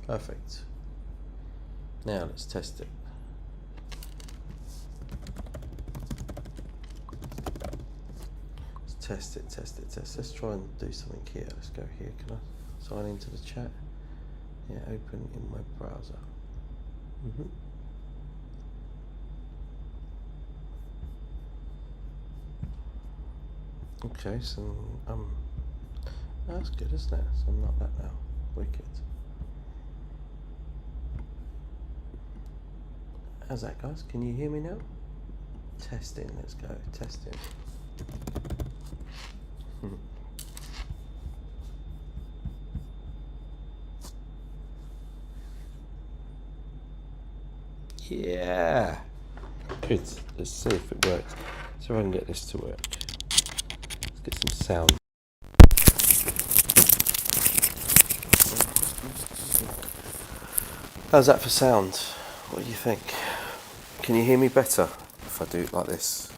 Perfect. Now let's test it. Let's test it. Let's try and do something here. Let's go here. Can I sign into the chat? Yeah, open in web browser. Okay, so that's good, isn't it? So I'm not that now. Wicked. How's that, guys? Can you hear me now? Testing. Let's go. Testing. Yeah. Good. Let's see if it works. So I can get this to work. Let's get some sound. How's that for sound? What do you think? Can you hear me better if I do it like this?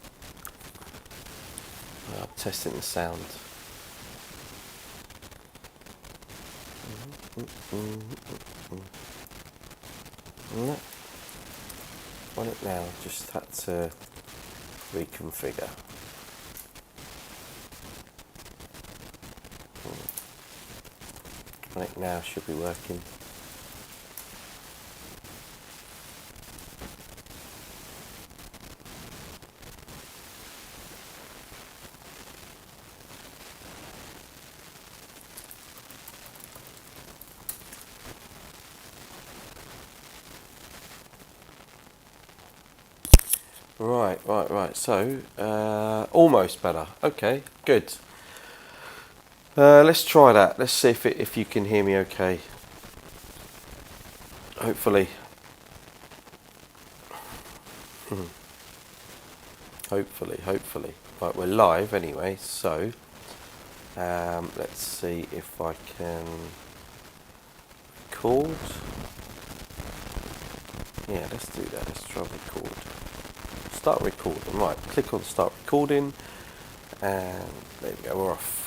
I'm testing the sound. On it now, just had to reconfigure. On it now, should be working. Right. So, almost better. Okay, good. Let's try that. Let's see if you can hear me okay. Hopefully. Hopefully. Right, we're live anyway, so let's see if I can record. Yeah, let's do that. Let's try record. Start recording. Right, click on start recording, and there we go, we're off.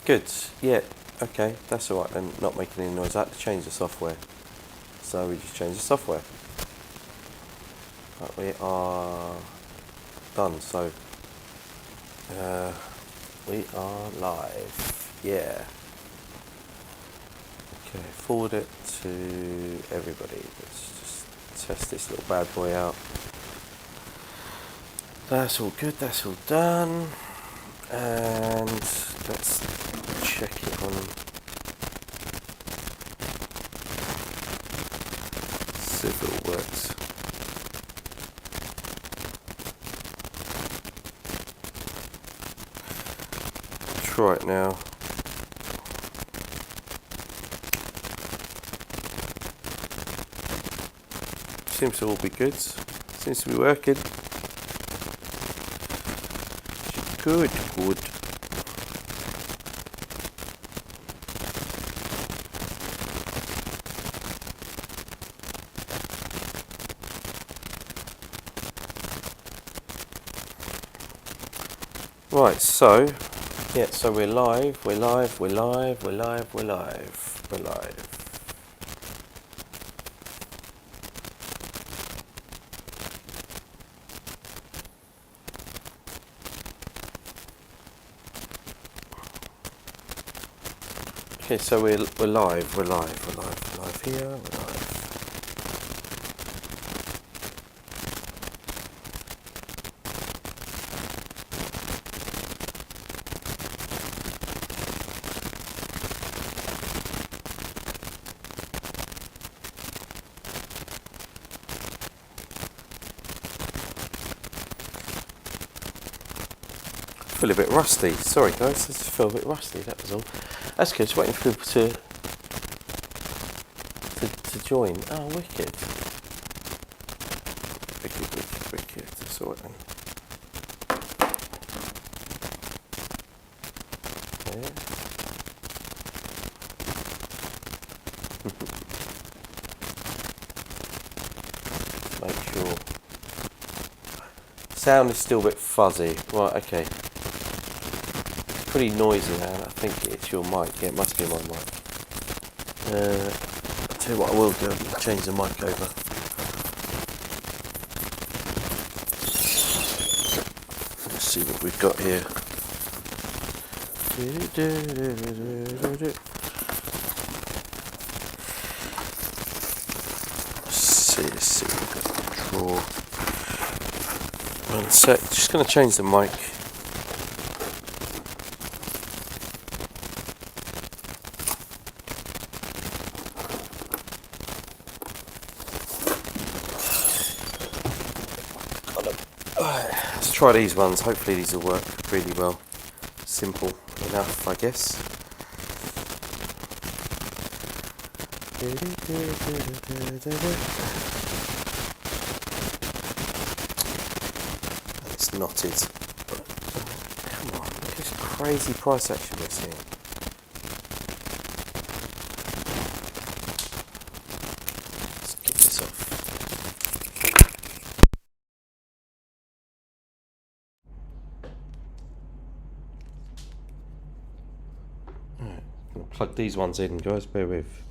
Good, yeah, okay, that's alright then, not making any noise. I had to change the software, so we just changed the software. Right, we are done, so we are live, yeah. Okay, forward it to everybody. Let's just test this little bad boy out. That's all good, that's all done. And let's check it on see if it all works. Try it now. Seems to all be good. Seems to be working. Good. Right, so yeah, so we're live. Okay, so we're live here, we're live. I feel a bit rusty. Sorry guys, I just feel a bit rusty, that was all. That's good, just waiting for people to join. Oh, wicked. Wicked. That's all right then. Yeah. Make sure. Sound is still a bit fuzzy. Right, okay. pretty noisy now, and I think it's your mic. Yeah, it must be my mic. I'll tell you what I will do, I'll change the mic over. Let's see what we've got here. Let's see, we've got the drawer. One sec, just going to change the mic. Let's try these ones, hopefully these will work really well. Simple enough, I guess. It's knotted. Come on, look at this crazy price action we're seeing. Let's get this off. Alright, I'm gonna plug these ones in, guys, bear with.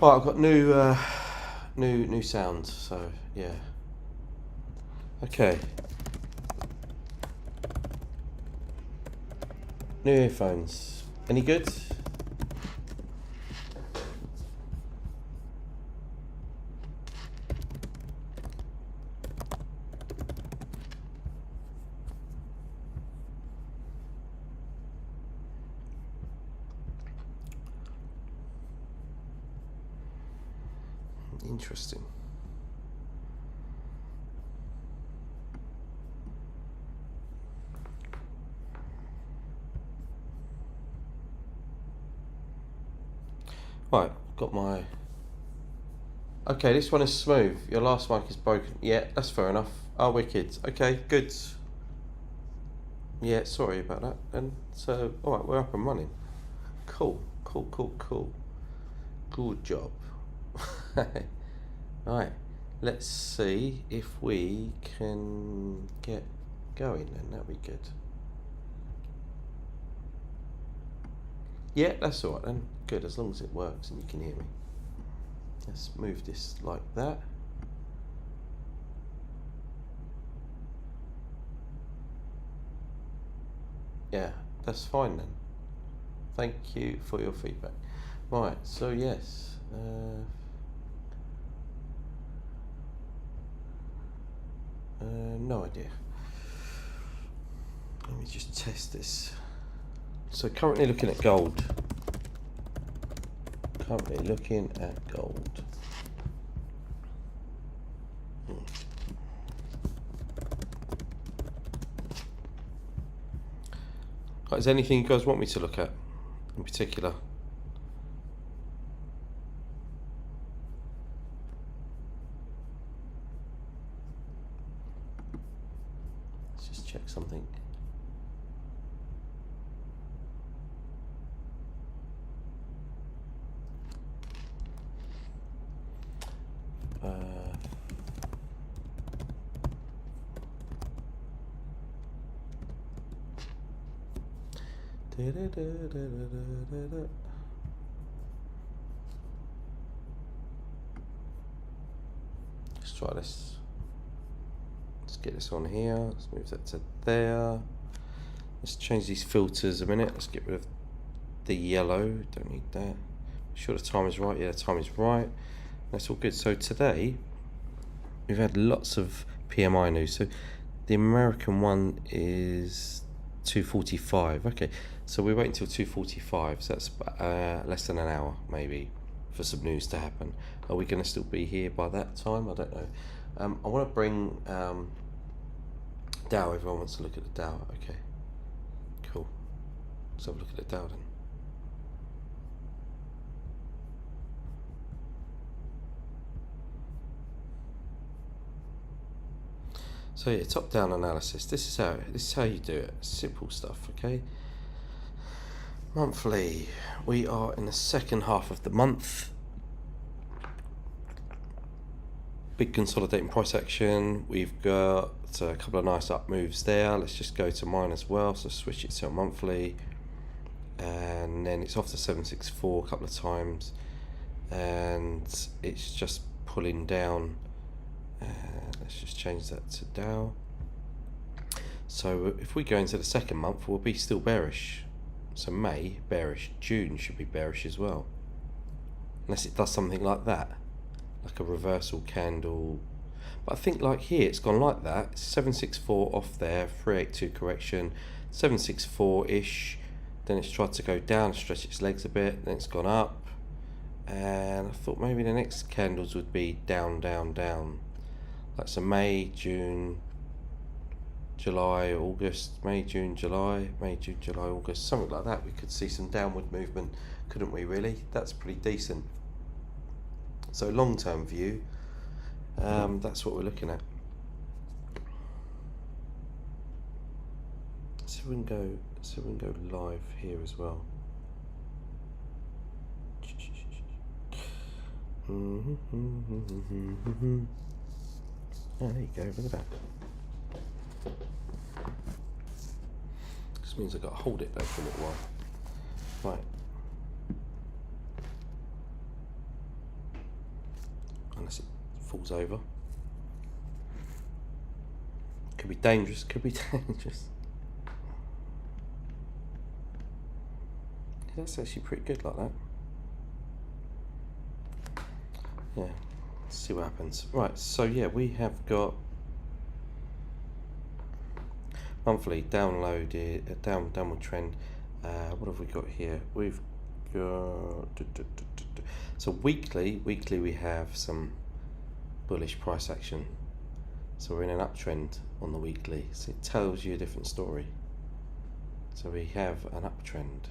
Right, I've got new sounds, so yeah. Okay. New earphones. Any good? Interesting. Right, got my... Okay, this one is smooth. Your last mic is broken. Yeah, that's fair enough. Oh, wicked. Okay, good. Yeah, sorry about that. And so, alright, we're up and running. Cool. Good job. Right, let's see if we can get going then. That'd be good. Yeah, that's alright then. Good, as long as it works and you can hear me. Let's move this like that. Yeah, that's fine then. Thank you for your feedback. Right, so yes. No idea. Let me just test this. So currently looking at gold. Right, is there anything you guys want me to look at in particular? Let's just check something. Let's try this. Let's get this on here. Let's move that to there. Let's change these filters a minute. Let's get rid of the yellow. Don't need that. Make sure the time is right. Yeah, the time is right. That's all good. So today we've had lots of PMI news. So the American one is 2:45. Okay, so we're waiting until 2:45. So that's less than an hour maybe for some news to happen. Are we going to still be here by that time? I don't know. I want to bring Dow. Everyone wants to look at the Dow. Okay, cool. Let's have a look at the Dow then. So yeah, top-down analysis. This is how you do it. Simple stuff, okay? Monthly. We are in the second half of the month. Big consolidating price action. We've got got a couple of nice up moves there. Let's just go to mine as well. So switch it to a monthly, and then it's off to 764 a couple of times, and it's just pulling down. Let's just change that to Dow. So if we go into the second month, we'll be still bearish. So May, bearish. June should be bearish as well. Unless it does something like that, like a reversal candle. But I think like here, it's gone like that. 764 off there, 382 correction, 764-ish. Then it's tried to go down, stretch its legs a bit, then it's gone up. And I thought maybe the next candles would be down, down, down. Like so May, June, July, August, May, June, July, May, June, July, August, something like that. We could see some downward movement, couldn't we really? That's pretty decent. So long-term view, that's what we're looking at. So we can go live here as well. Oh, there you go, look at that. Just means I've got to hold it though for a little while. Right. Unless it falls over. Could be dangerous, could be dangerous. Yeah, that's actually pretty good like that. Yeah, let's see what happens. Right, so yeah, we have got monthly downloaded, downward trend. What have we got here? We've got so weekly we have some bullish price action. So we're in an uptrend on the weekly. So it tells you a different story. So we have an uptrend.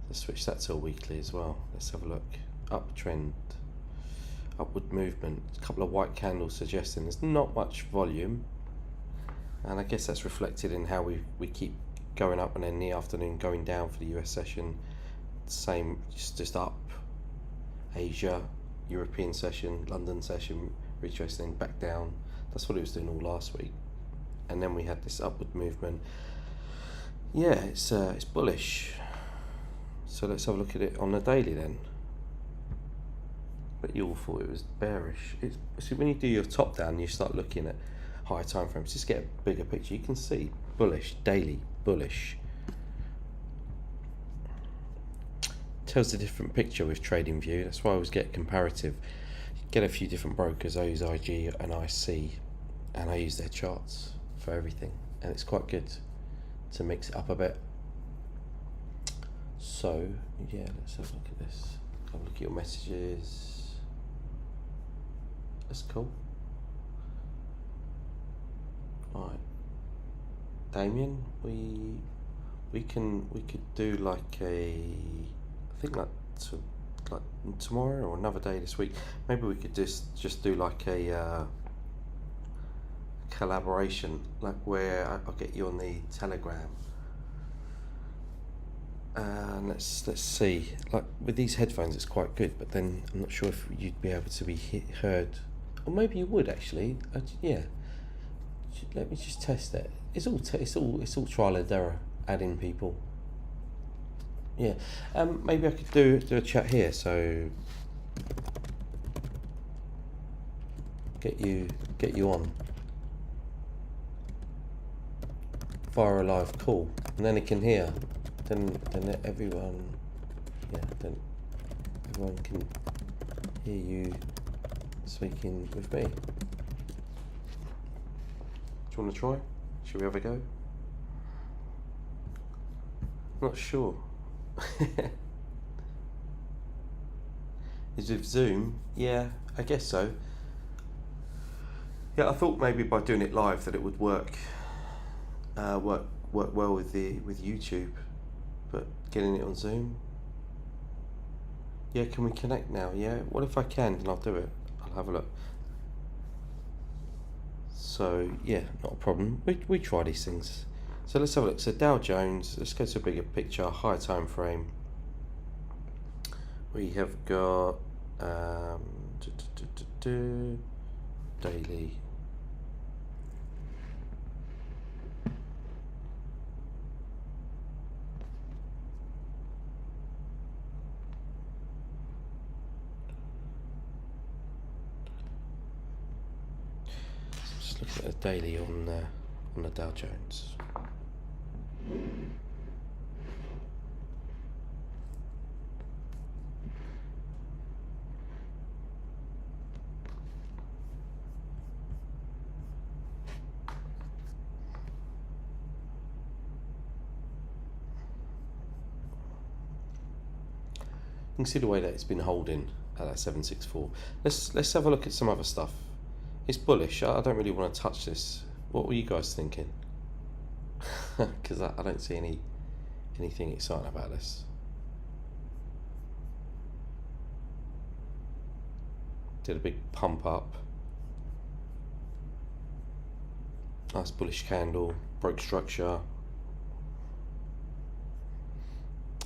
Let's switch that to a weekly as well. Let's have a look. Uptrend, upward movement. A couple of white candles suggesting there's not much volume, and I guess that's reflected in how we keep going up and then in the afternoon going down for the US session. Same, just up. Asia, European session, London session, retracing back down. That's what it was doing all last week, and then we had this upward movement. Yeah, it's bullish. So let's have a look at it on the daily then. But you all thought it was bearish. So when you do your top down, you start looking at higher time frames. Just get a bigger picture. You can see bullish, daily, bullish. Tells a different picture with TradingView. That's why I always get comparative. Get a few different brokers. I use IG and IC, and I use their charts for everything. And it's quite good to mix it up a bit. So yeah, let's have a look at this. Have a look at your messages. That's cool. Right, Damien, we could do like I think like tomorrow or another day this week. Maybe we could just do like a collaboration, like where I'll get you on the Telegram. And let's see, like with these headphones it's quite good, but then I'm not sure if you'd be able to be heard, or maybe you would actually. Yeah, let me just test it. It's all trial and error, adding people. Yeah, maybe I could do a chat here, so get you on via a live call, and then it can hear. Then everyone can hear you speaking with me. Do you want to try? Should we have a go? Not sure. Is with Zoom? Yeah, I guess so. Yeah, I thought maybe by doing it live that it would work well with YouTube. But getting it on Zoom? Yeah, can we connect now? Yeah, what if I can? Then I'll do it. I'll have a look. So yeah, not a problem. We try these things. So let's have a look. So Dow Jones, let's go to a bigger picture, higher time frame. We have got Daily. Just looking at the daily on the Dow Jones. You can see the way that it's been holding at that 764. Let's have a look at some other stuff. It's bullish. I don't really want to touch this. What were you guys thinking? Because I don't see anything exciting about this. Did a big pump up. Nice bullish candle. Broke structure.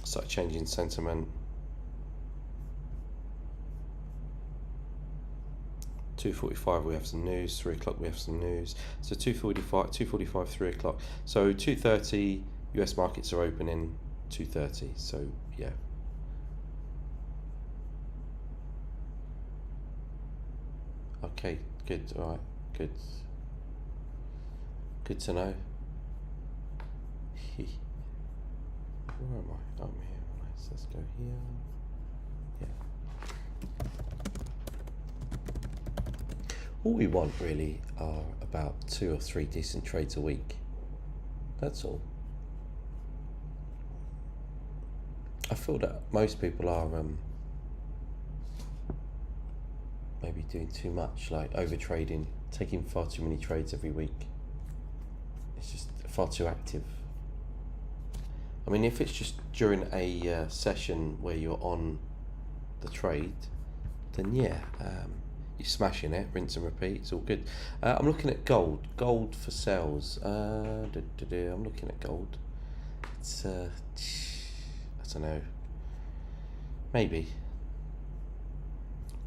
Started changing sentiment. 2:45 we have some news, 3 o'clock we have some news. So 2:45, 3 o'clock. So 2:30 US markets are opening 2:30. So yeah. Okay, good, alright, good. Good to know. Where am I? Oh, I'm here. Nice, let's go here. Yeah. All we want really are about 2 or 3 decent trades a week. That's all. I feel that most people are maybe doing too much, like over trading, taking far too many trades every week. It's just far too active. I mean, if it's just during a session where you're on the trade, then yeah, you're smashing it, rinse and repeat, it's all good. I'm looking at gold for sales. I'm looking at gold. It's, I don't know, maybe.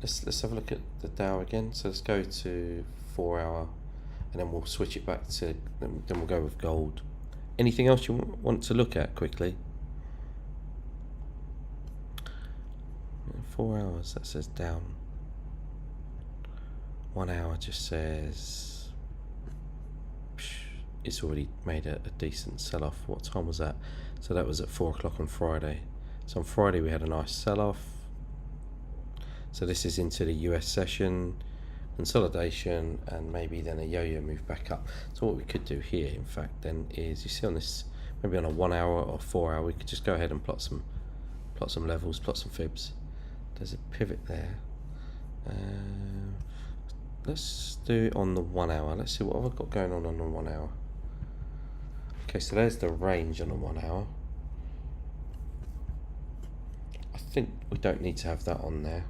Let's have a look at the Dow again. So let's go to 4 hour, and then we'll switch it back to, then we'll go with gold. Anything else you want to look at quickly? 4 hours, that says down. 1 hour just says it's already made a decent sell-off. What time was that? So that was at 4 o'clock on Friday. So on Friday we had a nice sell-off. So this is into the US session, consolidation, and maybe then a yo-yo move back up. So what we could do here, in fact, then is, you see on this, maybe on a 1 hour or 4 hour, we could just go ahead and plot some levels, plot some fibs. There's a pivot there. Let's do it on the 1 hour. Let's see what I've got going on the 1 hour. Okay, so there's the range on the 1 hour. I think we don't need to have that on there.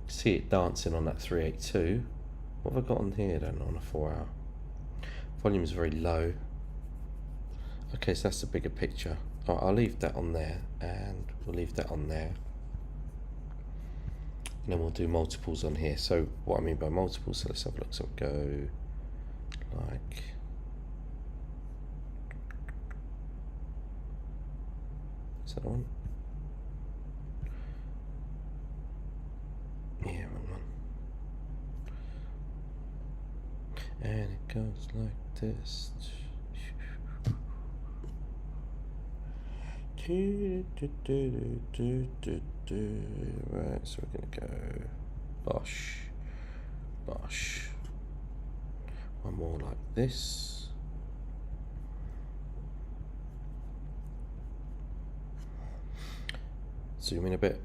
See it dancing on that 382. What have I got on here then on a 4 hour? Volume is very low. Okay, so that's the bigger picture. All right, I'll leave that on there, and we'll leave that on there. And then we'll do multiples on here. So what I mean by multiples, so let's have a look. So we'll go like, is that the one? Yeah, wrong one. And it goes like this. Right, so we're gonna go bosh, bosh. One more like this. Zoom in a bit.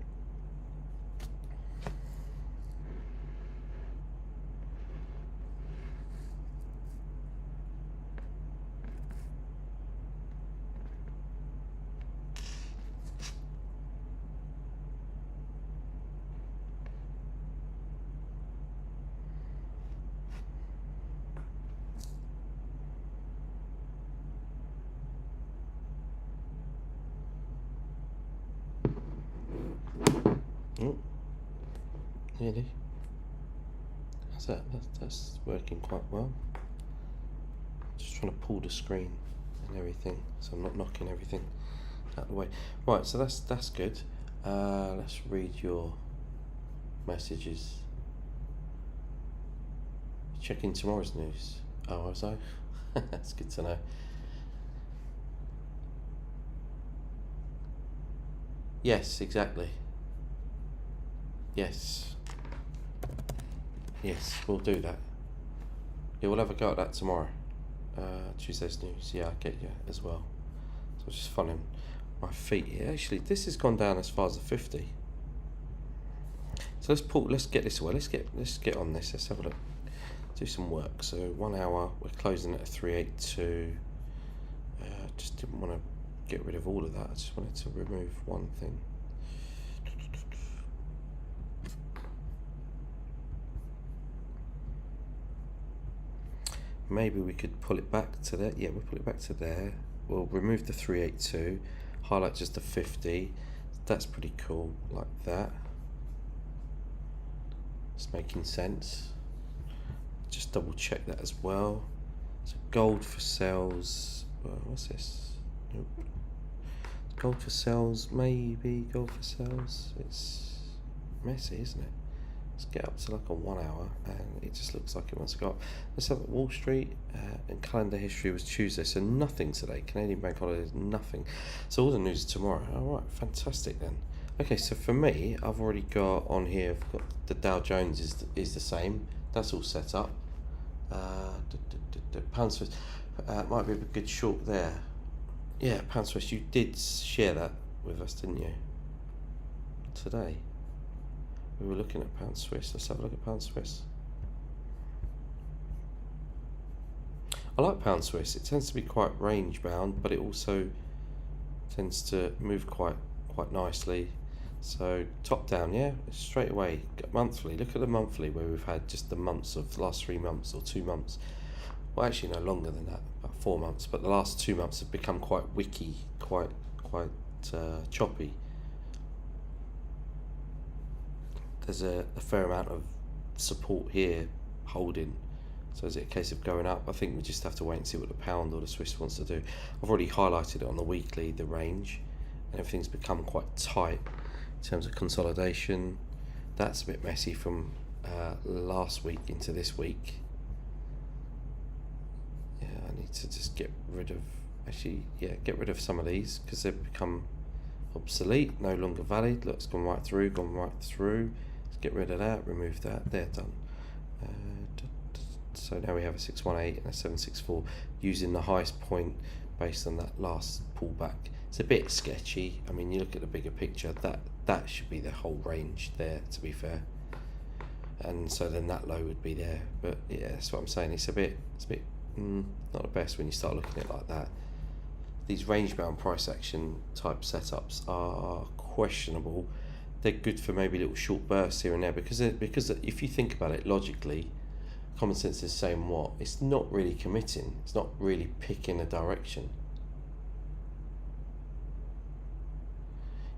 Oh, nearly. That's working quite well. Just trying to pull the screen and everything, so I'm not knocking everything out of the way. Right, so that's good. Let's read your messages. Checking tomorrow's news. Oh, was I? That's good to know. Yes, exactly. Yes, we'll do that. Yeah, we'll have a go at that tomorrow. Tuesday's news. Yeah, I get you as well. So I'm just funning my feet here. Actually, this has gone down as far as the 50. So let's get this away. Let's get on this. Let's have a look. Do some work. So 1 hour. We're closing at 382. Just didn't want to get rid of all of that. I just wanted to remove one thing. Maybe we could pull it back to there. Yeah, we'll pull it back to there. We'll remove the 382, highlight just the 50. That's pretty cool, like that. It's making sense. Just double check that as well. So gold for sales. What's this? Nope. Gold for sales, maybe gold for sales. It's messy, isn't it? Let's get up to like a 1 hour, and it just looks like it wants to go up. Let's have Wall Street, and calendar history was Tuesday, so nothing today. Canadian bank holidays, nothing. So all the news is tomorrow. All right, fantastic then. Okay, so for me, I've already got on here. I've got the Dow Jones is the same. That's all set up. Pound Swiss might be a good short there. Yeah, Pound Swiss. You did share that with us, didn't you? Today. We were looking at Pound Swiss. Let's have a look at Pound Swiss. I like Pound Swiss. It tends to be quite range bound, but it also tends to move quite nicely. So top down, yeah, straight away. Monthly. Look at the monthly where we've had just the months of the last 3 months or 2 months. Well, actually, no longer than that, about 4 months. But the last 2 months have become quite wicky, quite choppy. There's a fair amount of support here holding. So is it a case of going up? I think we just have to wait and see what the pound or the Swiss wants to do. I've already highlighted it on the weekly, the range, and everything's become quite tight in terms of consolidation. That's a bit messy from last week into this week. Yeah, I need to just get rid of some of these because they've become obsolete, no longer valid. Look, it's gone right through. Let's get rid of that, remove that. They're done. So now we have a 618 and a 764 using the highest point based on that last pullback. It's a bit sketchy. I mean, you look at the bigger picture, that should be the whole range there, to be fair. And so then that low would be there. But yeah, that's what I'm saying. It's a bit not the best when you start looking at it like that. These range bound price action type setups are questionable. They're good for maybe little short bursts here and there because if you think about it logically, common sense is saying what? It's not really committing. It's not really picking a direction.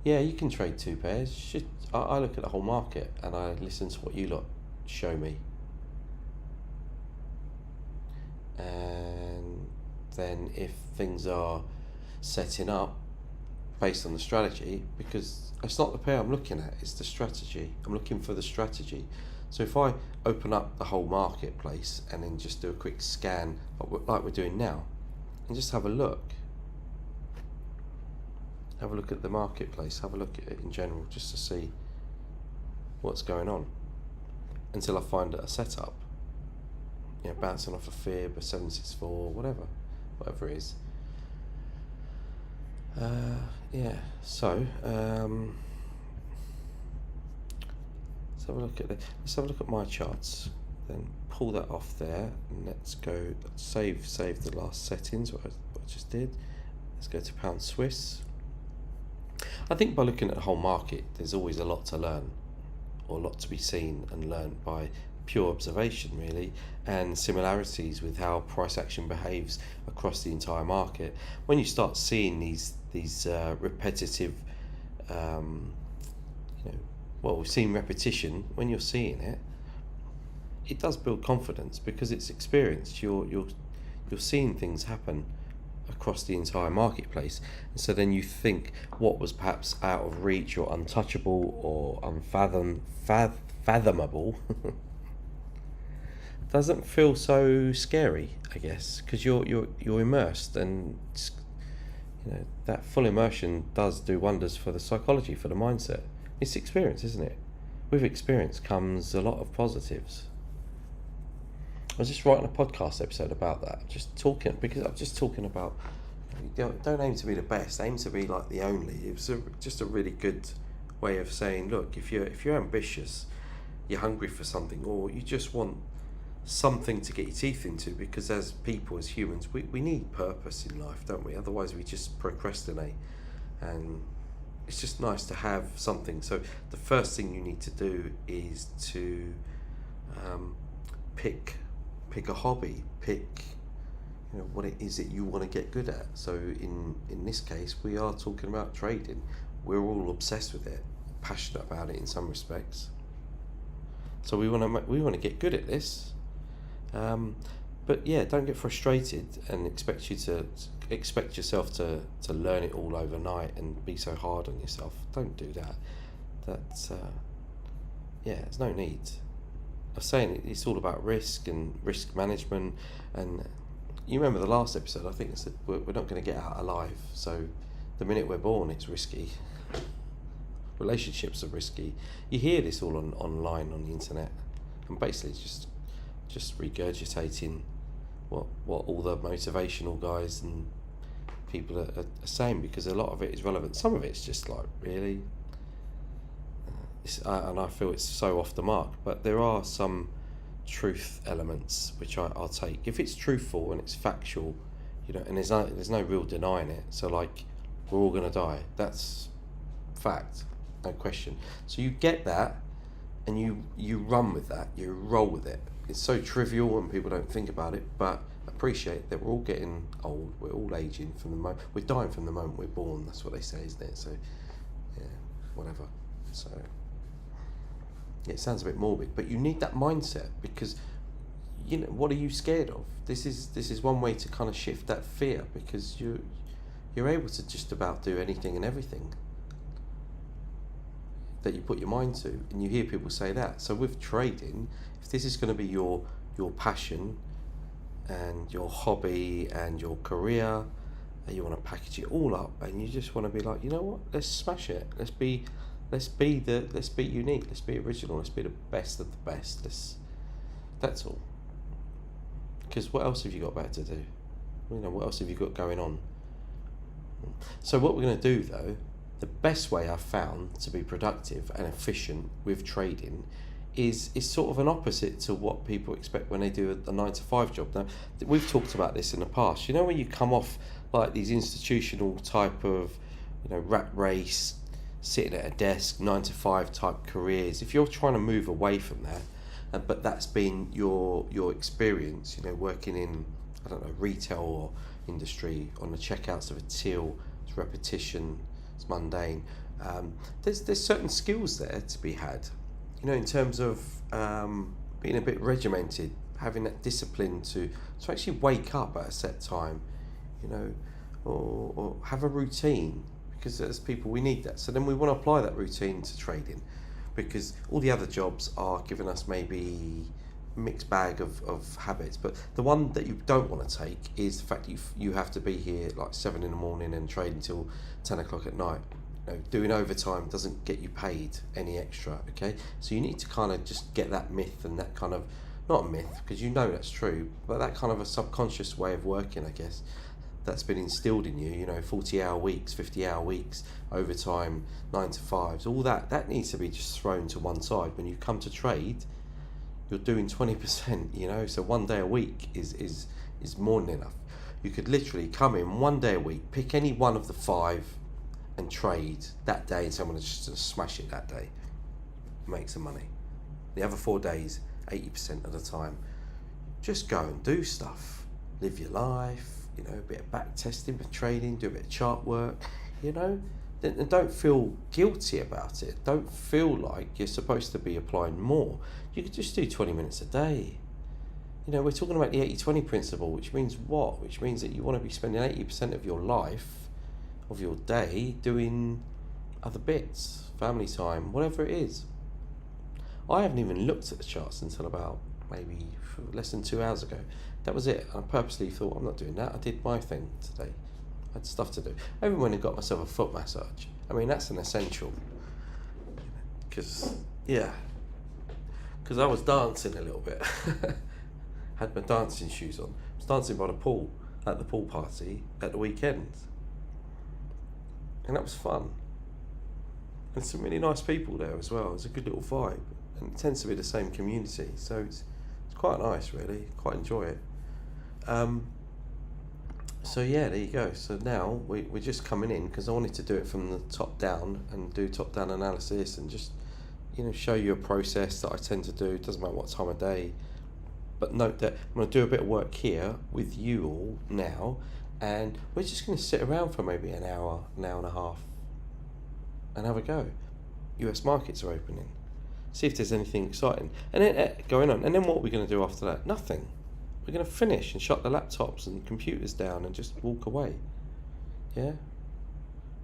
Yeah, you can trade 2 pairs. I look at the whole market and I listen to what you lot show me. And then if things are setting up based on the strategy, because it's not the pair I'm looking at, it's the strategy. I'm looking for the strategy. So if I open up the whole marketplace and then just do a quick scan like we're doing now and just have a look at the marketplace, have a look at it in general just to see what's going on until I find a setup, bouncing off a fib, a 764, whatever it is. So let's have a look at my charts, then pull that off there, and let's go save the last settings what I just did. Let's go to Pound Swiss. I think by looking at the whole market, there's always a lot to learn, or a lot to be seen and learned by pure observation, really, and similarities with how price action behaves across the entire market. When you start seeing these repetitive, we've seen repetition. When you're seeing it, it does build confidence because it's experience. You're seeing things happen across the entire marketplace, and so then you think what was perhaps out of reach or untouchable or fathomable doesn't feel so scary, I guess, because you're immersed, and that full immersion does do wonders for the psychology, for the mindset. It's experience, isn't it? With experience comes a lot of positives. I was just writing a podcast episode about that, because I'm just talking about, don't aim to be the best, aim to be like the only. It was just a really good way of saying, look, if you're ambitious, you're hungry for something, or you just want something to get your teeth into, because as people, as humans, we need purpose in life, don't we? Otherwise we just procrastinate, and it's just nice to have something. So the first thing you need to do is to pick a hobby, pick what it is that you want to get good at. So in this case, we are talking about trading. We're all obsessed with it, passionate about it in some respects. So we want to get good at this. But yeah, don't get frustrated and expect yourself to learn it all overnight and be so hard on yourself. Don't do that. There's no need. I was saying it's all about risk and risk management, and you remember the last episode, I think I said we're not going to get out alive. So the minute we're born, it's risky. Relationships are risky. You hear this all online on the internet, and basically it's just regurgitating what all the motivational guys and people are saying, because a lot of it is relevant. Some of it's just like, really? And I feel it's so off the mark, but there are some truth elements which I'll take. If it's truthful and it's factual, and there's no real denying it. So like, we're all going to die. That's fact, no question. So you get that, and you run with that, you roll with it. It's so trivial and people don't think about it, but appreciate that we're all getting old, we're all aging from the moment, we're dying from the moment we're born, that's what they say, isn't it? So, yeah, whatever. So, yeah, it sounds a bit morbid, but you need that mindset, because, what are you scared of? This is one way to kind of shift that fear, because you're able to just about do anything and everything that you put your mind to, and you hear people say that. So with trading, if this is going to be your passion and your hobby and your career, and you want to package it all up, and you just want to be like, you know what, let's smash it. Let's be unique. Let's be original. Let's be the best of the best. That's all. Because what else have you got better to do? What else have you got going on? So what we're going to do, though, the best way I've found to be productive and efficient with trading is sort of an opposite to what people expect when they do a 9-to-5 job. Now, we've talked about this in the past. When you come off like these institutional type of, rat race, sitting at a desk, 9-to-5 type careers, if you're trying to move away from that, but that's been your experience, working in, retail or industry, on the checkouts of a till, it's repetition, it's mundane. There's certain skills there to be had, in terms of being a bit regimented, having that discipline to actually wake up at a set time, or have a routine, because as people we need that. So then we want to apply that routine to trading, because all the other jobs are giving us maybe a mixed bag of habits, but the one that you don't want to take is the fact that you have to be here like 7 in the morning and trade until 10 o'clock at night. Doing overtime doesn't get you paid any extra, okay? So you need to kind of just get that myth, and that kind of, not a myth, because that's true, but that kind of a subconscious way of working, I guess, that's been instilled in you, 40-hour weeks, 50-hour weeks, overtime, 9-to-5s, all that needs to be just thrown to one side. When you come to trade, you're doing 20%, so 1 day a week is more than enough. You could literally come in 1 day a week, pick any one of the 5 and trade that day, and someone just smash it that day, make some money. The other 4 days, 80% of the time, just go and do stuff, live your life, a bit of back testing with trading, do a bit of chart work, then don't feel guilty about it. Don't feel like you're supposed to be applying more. You could just do 20 minutes a day. You know, we're talking about the 80-20 principle, which means what? Which means that you want to be spending 80% of your life, of your day, doing other bits, family time, whatever it is. I haven't even looked at the charts until about maybe less than 2 hours ago. That was it. I purposely thought, I'm not doing that. I did my thing today. I had stuff to do. I even went and got myself a foot massage. I mean, that's an essential. Because I was dancing a little bit. Had my dancing shoes on. I was dancing by the pool at the pool party at the weekend. And that was fun. And some really nice people there as well. It was a good little vibe. And it tends to be the same community. So it's quite nice, really. Quite enjoy it. So yeah, there you go. So now we're just coming in because I wanted to do it from the top down and do top down analysis and just, you know, show you a process that I tend to do. It doesn't matter what time of day. But note that I'm going to do a bit of work here with you all now, and we're just going to sit around for maybe an hour and a half and have a go. US markets are opening. See if there's anything exciting. And then going on. And then what are we going to do after that? Nothing. We're going to finish and shut the laptops and computers down and just walk away. Yeah?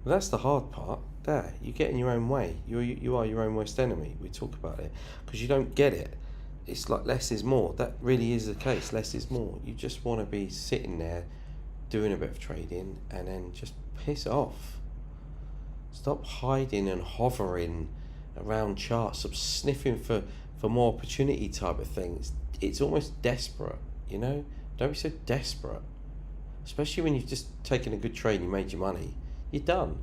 Well, that's the hard part. There. You get in your own way. You are your own worst enemy. We talk about it. Because you don't get it. It's like less is more. That really is the case. Less is more. You just want to be sitting there doing a bit of trading and then just piss off. Stop hiding and hovering around charts, stop sniffing for more opportunity type of things. It's almost desperate, you know? Don't be so desperate. Especially when you've just taken a good trade and you made your money. You're done.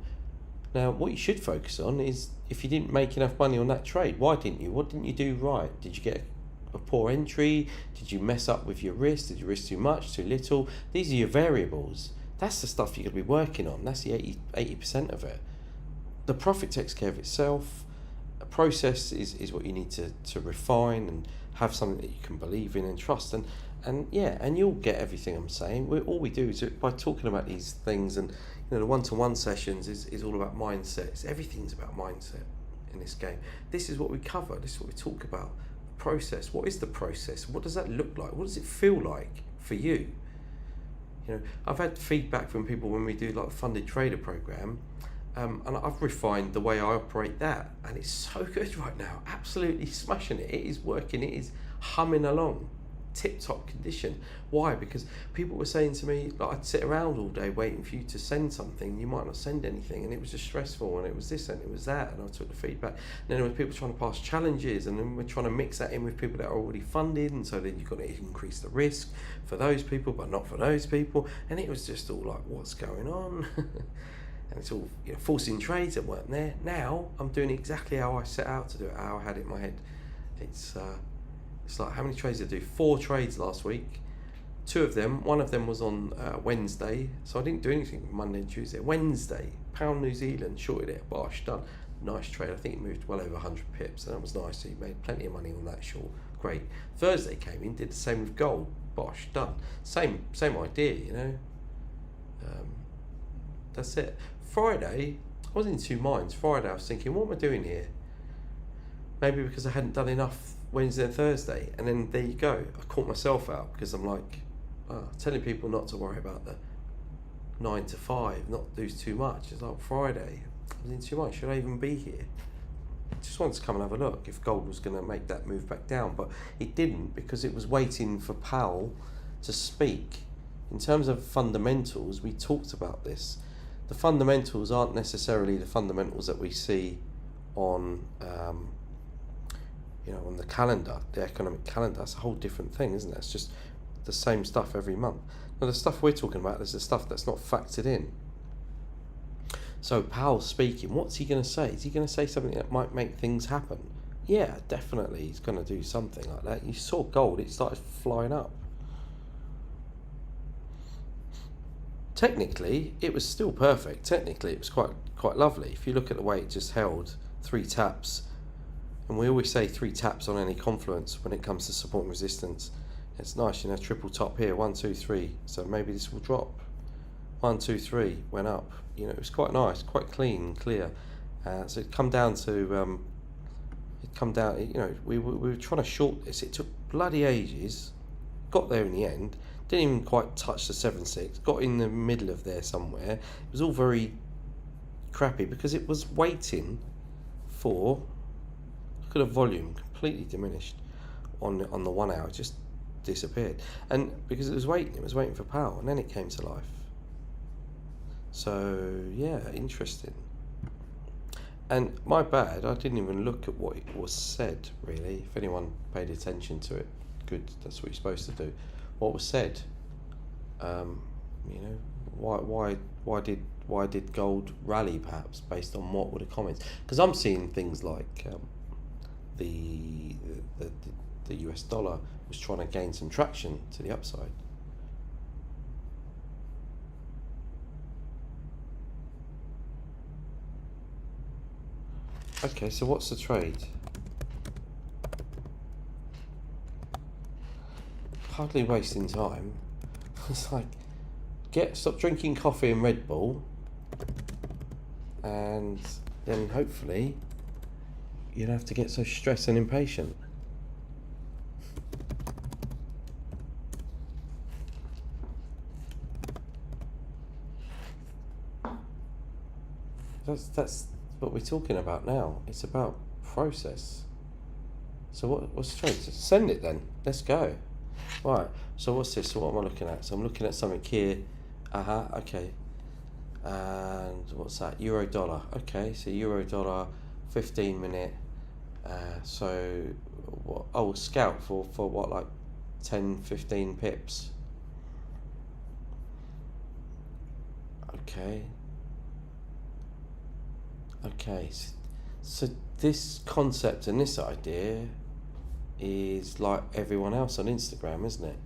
Now, what you should focus on is if you didn't make enough money on that trade, why didn't you? What didn't you do right? Did you get a poor entry? Did you mess up with your risk? Did you risk too much, too little? These are your variables. That's the stuff you're going to be working on. That's the 80% of it. The profit takes care of itself. A process is what you need to refine and have something that you can believe in and trust. And you'll get everything I'm saying. All we do is by talking about these things, and you know, the one-to-one sessions is all about mindset. Everything's about mindset in this game. This is what we cover. This is what we talk about. Process. What is the process? What does that look like? What does it feel like for you? You know, I've had feedback from people when we do like a funded trader program, and I've refined the way I operate that, and it's so good right now. Absolutely smashing it. It is working. It is humming along. Tip-top condition. Why? Because people were saying to me, like, I'd sit around all day waiting for you to send something, you might not send anything, and it was just stressful, and it was this and it was that, and I took the feedback. And then there were people trying to pass challenges, and then we're trying to mix that in with people that are already funded, and so then you've got to increase the risk for those people but not for those people, and it was just all like, what's going on? And it's all, you know, forcing trades that weren't there. Now I'm doing exactly how I set out to do it, how I had it in my head. It's like, how many trades did I do? 4 trades last week. 2 of them, one of them was on Wednesday, so I didn't do anything Monday and Tuesday. Wednesday, pound New Zealand, shorted it, bosh, done. Nice trade. I think it moved well over 100 pips, and that was nice. So you made plenty of money on that short. Great. Thursday came in, did the same with gold, bosh, done. Same idea, you know. That's it. Friday, I was in 2 minds. Friday, I was thinking, what am I doing here? Maybe because I hadn't done enough Wednesday and Thursday, and then there you go. I caught myself out because I'm like, telling people not to worry about the 9 to 5, not lose too much. It's like Friday, I was in too much. Should I even be here? I just wanted to come and have a look if gold was going to make that move back down, but it didn't because it was waiting for Powell to speak. In terms of fundamentals, we talked about this. The fundamentals aren't necessarily the fundamentals that we see on on the calendar, the economic calendar. That's a whole different thing, isn't it? It's just the same stuff every month. Now, the stuff we're talking about is the stuff that's not factored in. So Powell's speaking. What's he going to say? Is he going to say something that might make things happen? Yeah, definitely he's going to do something like that. You saw gold, it started flying up. Technically, it was still perfect. Technically, it was quite lovely. If you look at the way it just held 3 taps, and we always say 3 taps on any confluence when it comes to support and resistance. It's nice, you know, triple top here, 1, 2, 3. So maybe this will drop. 1, 2, 3 went up. You know, it was quite nice, quite clean, clear. So it come down to You know, we were trying to short this. It took bloody ages. Got there in the end. Didn't even quite touch the 7.6. Got in the middle of there somewhere. It was all very crappy because it was waiting for. Look at the volume, completely diminished on the 1 hour. It just disappeared, and because it was waiting for power, and then it came to life. So yeah, interesting. And my bad, I didn't even look at what it was said, really. If anyone paid attention to it, good, that's what you're supposed to do. What was said, you know, why did gold rally, perhaps, based on what were the comments? Because I'm seeing things like the US dollar was trying to gain some traction to the upside. Okay, so what's the trade? Hardly wasting time. It's like, stop drinking coffee and Red Bull, and then hopefully you don't have to get so stressed and impatient. That's what we're talking about now. It's about process. So what's the trade? Send it then. Let's go. Right. So what's this? So what am I looking at? So I'm looking at something here. Okay. And what's that? Euro dollar. Okay. So euro dollar, 15-minute. So what? Oh, scout for what, like 10, 15 pips. Okay. Okay. So this concept and this idea is like everyone else on Instagram, isn't it?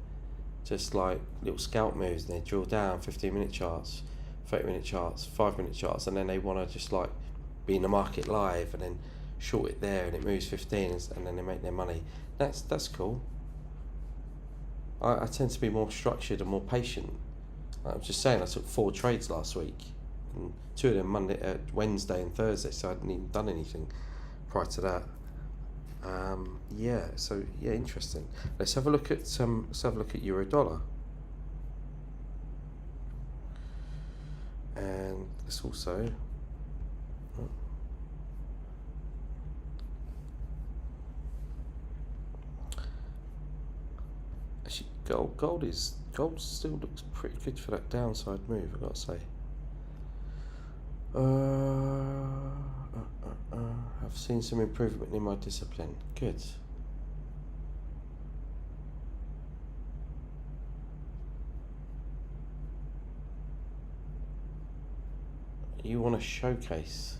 Just like little scout moves, and they drill down 15-minute charts, 30-minute charts, 5-minute charts, and then they want to just like be in the market live and then short it there, and it moves 15, and then they make their money. That's cool. I tend to be more structured and more patient. I'm just saying, I took 4 trades last week, and 2 of them Wednesday and Thursday, so I hadn't even done anything prior to that. So interesting. Let's have a look at euro dollar, and let's also actually gold still looks pretty good for that downside move, I've got to say. I've seen some improvement in my discipline. Good. You want to showcase?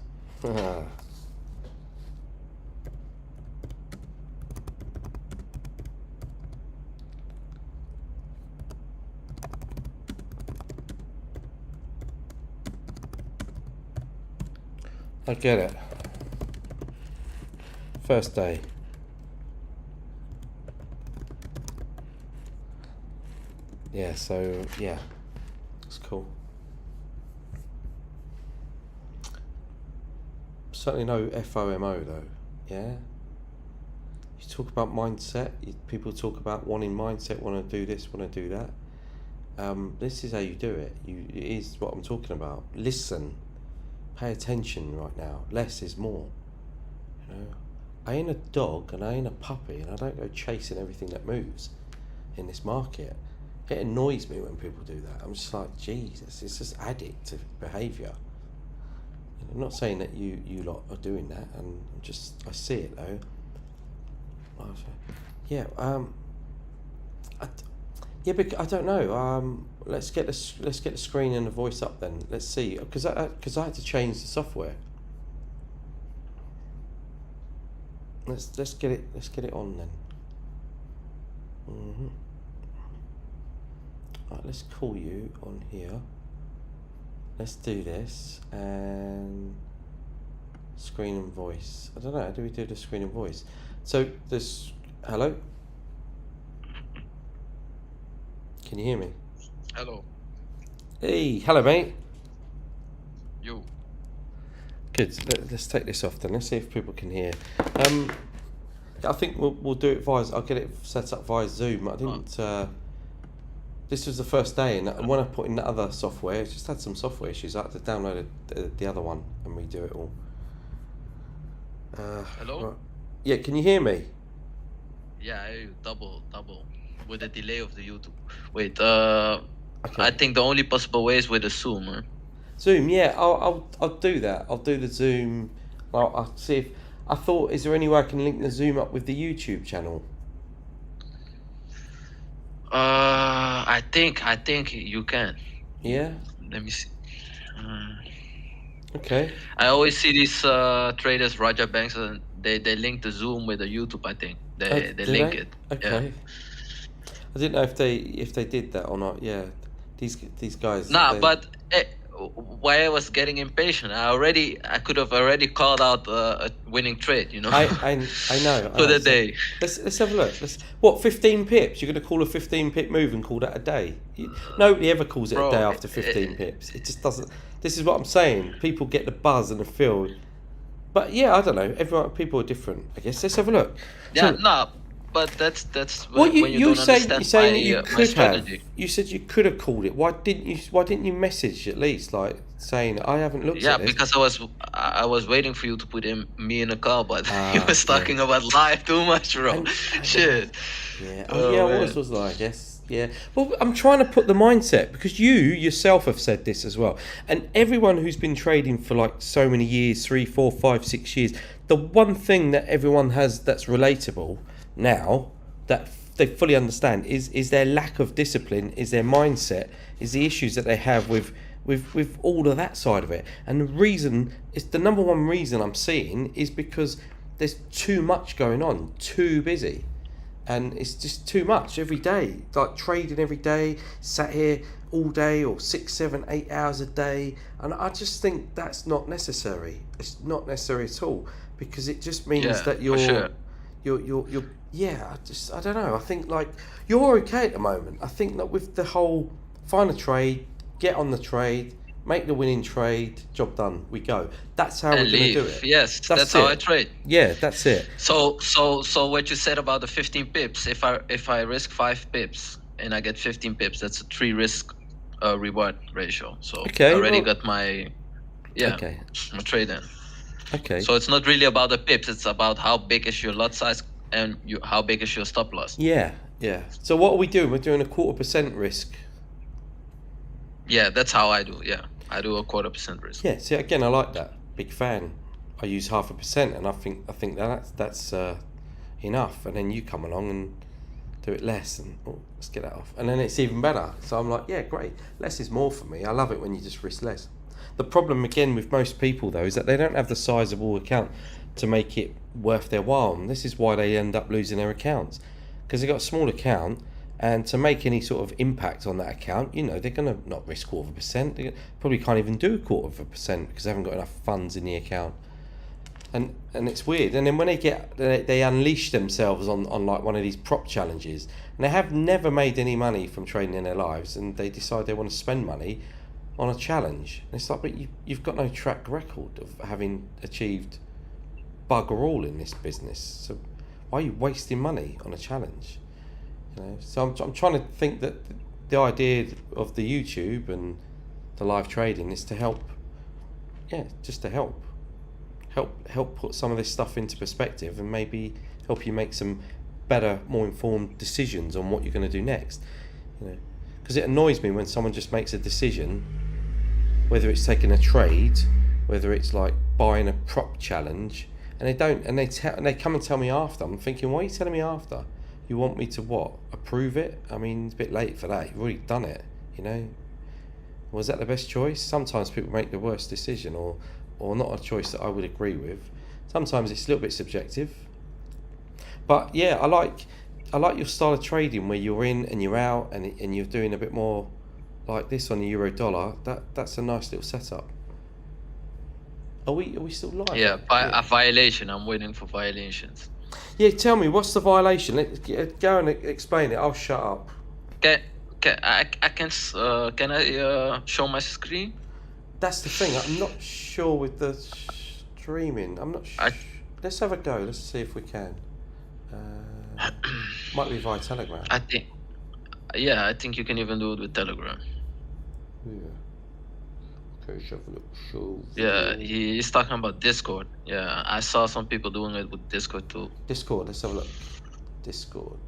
I get it. First day. Yeah, so yeah, it's cool. Certainly no FOMO though, yeah? You talk about mindset, people talk about wanting mindset, want to do this, want to do that. This is how you do it. It is what I'm talking about. Listen. Pay attention right now. Less is more. You know, I ain't a dog and I ain't a puppy, and I don't go chasing everything that moves in this market. It annoys me when people do that. I'm just like, Jesus, it's just addictive behaviour. I'm not saying that you lot are doing that, and I see it though. Yeah. But I don't know. Let's get the screen and the voice up then. Let's see, because I had to change the software. Let's get it on then. Right, let's call you on here. Let's do this, and screen and voice. I don't know, how do we do the screen and voice? So hello? Can you hear me? Hello. Hey, hello, mate. You. Good. Let's take this off then. Let's see if people can hear. I think we'll do it via. I'll get it set up via Zoom. I didn't. This was the first day, and when I put in the other software, it just had some software issues. I had to download the other one and redo it all. Hello? Right. Yeah, can you hear me? Yeah, I hear you. Double with the delay of the YouTube. Wait, Okay. I think the only possible way is with a Zoom, huh? Zoom, yeah, I'll do that. I'll do the Zoom. I'll see if I thought. Is there any way I can link the Zoom up with the YouTube channel? I think you can. Yeah. Let me see. Okay. I always see these traders, Raja Banks, and they link the Zoom with the YouTube. I think they Do link they? it. Okay. Yeah. I didn't know if they did that or not. Yeah. These guys. Nah, but why I was getting impatient, I could have already called out a winning trade, you know. I know. For the day. Let's have a look. What 15 pips? You're going to call a 15 pip move and call that a day? Nobody ever calls it a day after 15 pips. It just doesn't. This is what I'm saying. People get the buzz and the feel. But yeah, I don't know. People are different. I guess. Let's have a look. Yeah, So, no, but that's what when you don't understand you're saying that you my could have. strategy. You said you could have called it. Why didn't you message at least, like saying I haven't looked Yeah, at this? because I was waiting for you to put me in a call, but he Ah, was talking about live too much, bro. Shit. Yeah. Oh, Yeah, man. it was I guess. Yeah. Well, I'm trying to put the mindset, because you yourself have said this as well, and everyone who's been trading for like so many years, 3, 4, 5, 6 years, the one thing that everyone has that's relatable now, that they fully understand, is their lack of discipline, is their mindset, is the issues that they have with all of that side of it. And the reason is, the number one reason I'm seeing is because there's too much going on, too busy. And it's just too much every day, like trading every day, sat here all day, or 6, 7, 8 hours a day. And I just think that's not necessary. It's not necessary at all, because it just means Yeah, that for you're sure. yeah, I don't know. I think like you're okay at the moment. I think that with the whole find a trade, get on the trade, make the winning trade, job done, we go. That's how And we're going to do leave. it. Yes, that's how I it. trade. Yeah, that's it. So what you said about the 15 pips, if I risk 5 pips and I get 15 pips, that's a 3 risk reward ratio. So Okay, I already well- got my Okay. my trade then. Okay. So it's not really about the pips, it's about how big is your lot size and how big is your stop loss. Yeah, yeah. So what are we doing? We're doing a 0.25% risk. Yeah, that's how I do. Yeah, I do a 0.25% risk. Yeah. See, again, I like that. Big fan. I use 0.5%, and I think that's enough. And then you come along and do it less, and let's get that off. And then it's even better. So I'm like, yeah, great. Less is more for me. I love it when you just risk less. The problem again with most people though is that they don't have the sizable account to make it worth their while, and this is why they end up losing their accounts, because they've got a small account, and to make any sort of impact on that account, they're going to not risk 0.25%. They probably can't even do 0.25% because they haven't got enough funds in the account. And it's weird. And then when they unleash themselves on like one of these prop challenges, and they have never made any money from trading in their lives, and they decide they want to spend money on a challenge. And it's like, but you've got no track record of having achieved bugger all in this business. So why are you wasting money on a challenge? So I'm trying to think that the idea of the YouTube and the live trading is to help, just to help put some of this stuff into perspective, and maybe help you make some better, more informed decisions on what you're going to do next. Because it annoys me when someone just makes a decision, whether it's taking a trade, whether it's like buying a prop challenge, and they don't, and they come and tell me after. I'm thinking, why are you telling me after? You want me to what? Approve it? I mean, it's a bit late for that. You've already done it, Was that the best choice? Sometimes people make the worst decision, or not a choice that I would agree with. Sometimes it's a little bit subjective. But yeah, I like your style of trading where you're in and you're out, and you're doing a bit more like this on the euro dollar. That's a nice little setup. Are we still live? Yeah, a violation. I'm waiting for violations. Yeah, tell me, what's the violation? Let's go and explain it. I'll shut up. Can I show my screen? That's the thing. I'm not sure with the streaming. I'm not. I Let's have a go. Let's see if we can. Might be via Telegram. I think yeah, I think you can even do it with Telegram. Yeah. Okay, let's have a look. Show Yeah, video. he's talking about Discord. Yeah, I saw some people doing it with Discord too. Discord. Let's have a look. Discord.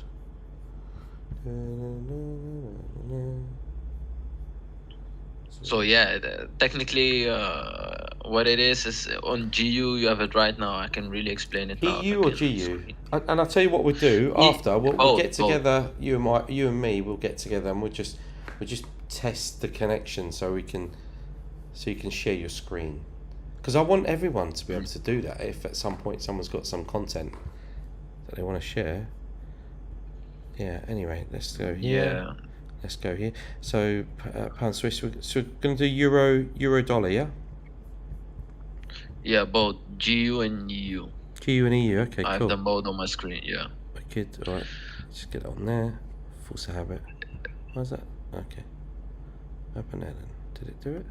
So yeah, technically, what it is on GU you have it right now. I can really explain it now. if I EU or get on GU? screen. And I'll tell you what we'll do after. We'll Both, get together. You and me. We'll get together and we'll just test the connection so you can share your screen. Because I want everyone to be able to do that. If at some point someone's got some content that they want to share. Yeah. Anyway, let's go here. Yeah. Let's go here. So pound Swiss. So we're going to do euro dollar. Yeah. Yeah, both GU and EU. GU and EU. Okay. I have Cool. them both on my screen. Yeah. Wicked. All right. Just get it on there. Force a habit. Why's that? Okay. Open there then. Did it do it?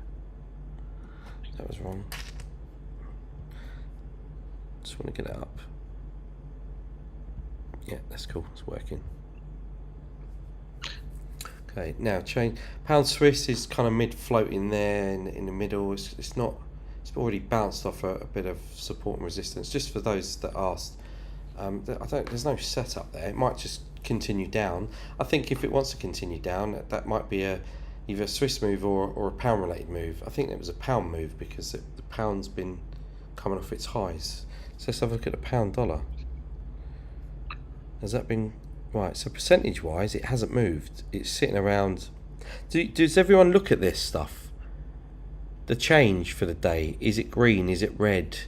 That was wrong. Just want to get it up. Yeah, that's cool. It's working. Okay, now change. Pound Swiss is kind of mid floating there in the middle. It's not. It's already bounced off a bit of support and resistance. Just for those that asked, there's no setup there. It might just continue down. I think if it wants to continue down, that might be either a Swiss move or a pound related move. I think it was a pound move because the pound's been coming off its highs. So let's have a look at the pound dollar. Has that been right? So percentage wise, it hasn't moved. It's sitting around. Does everyone look at this stuff? The change for the day, is it green? Is it red?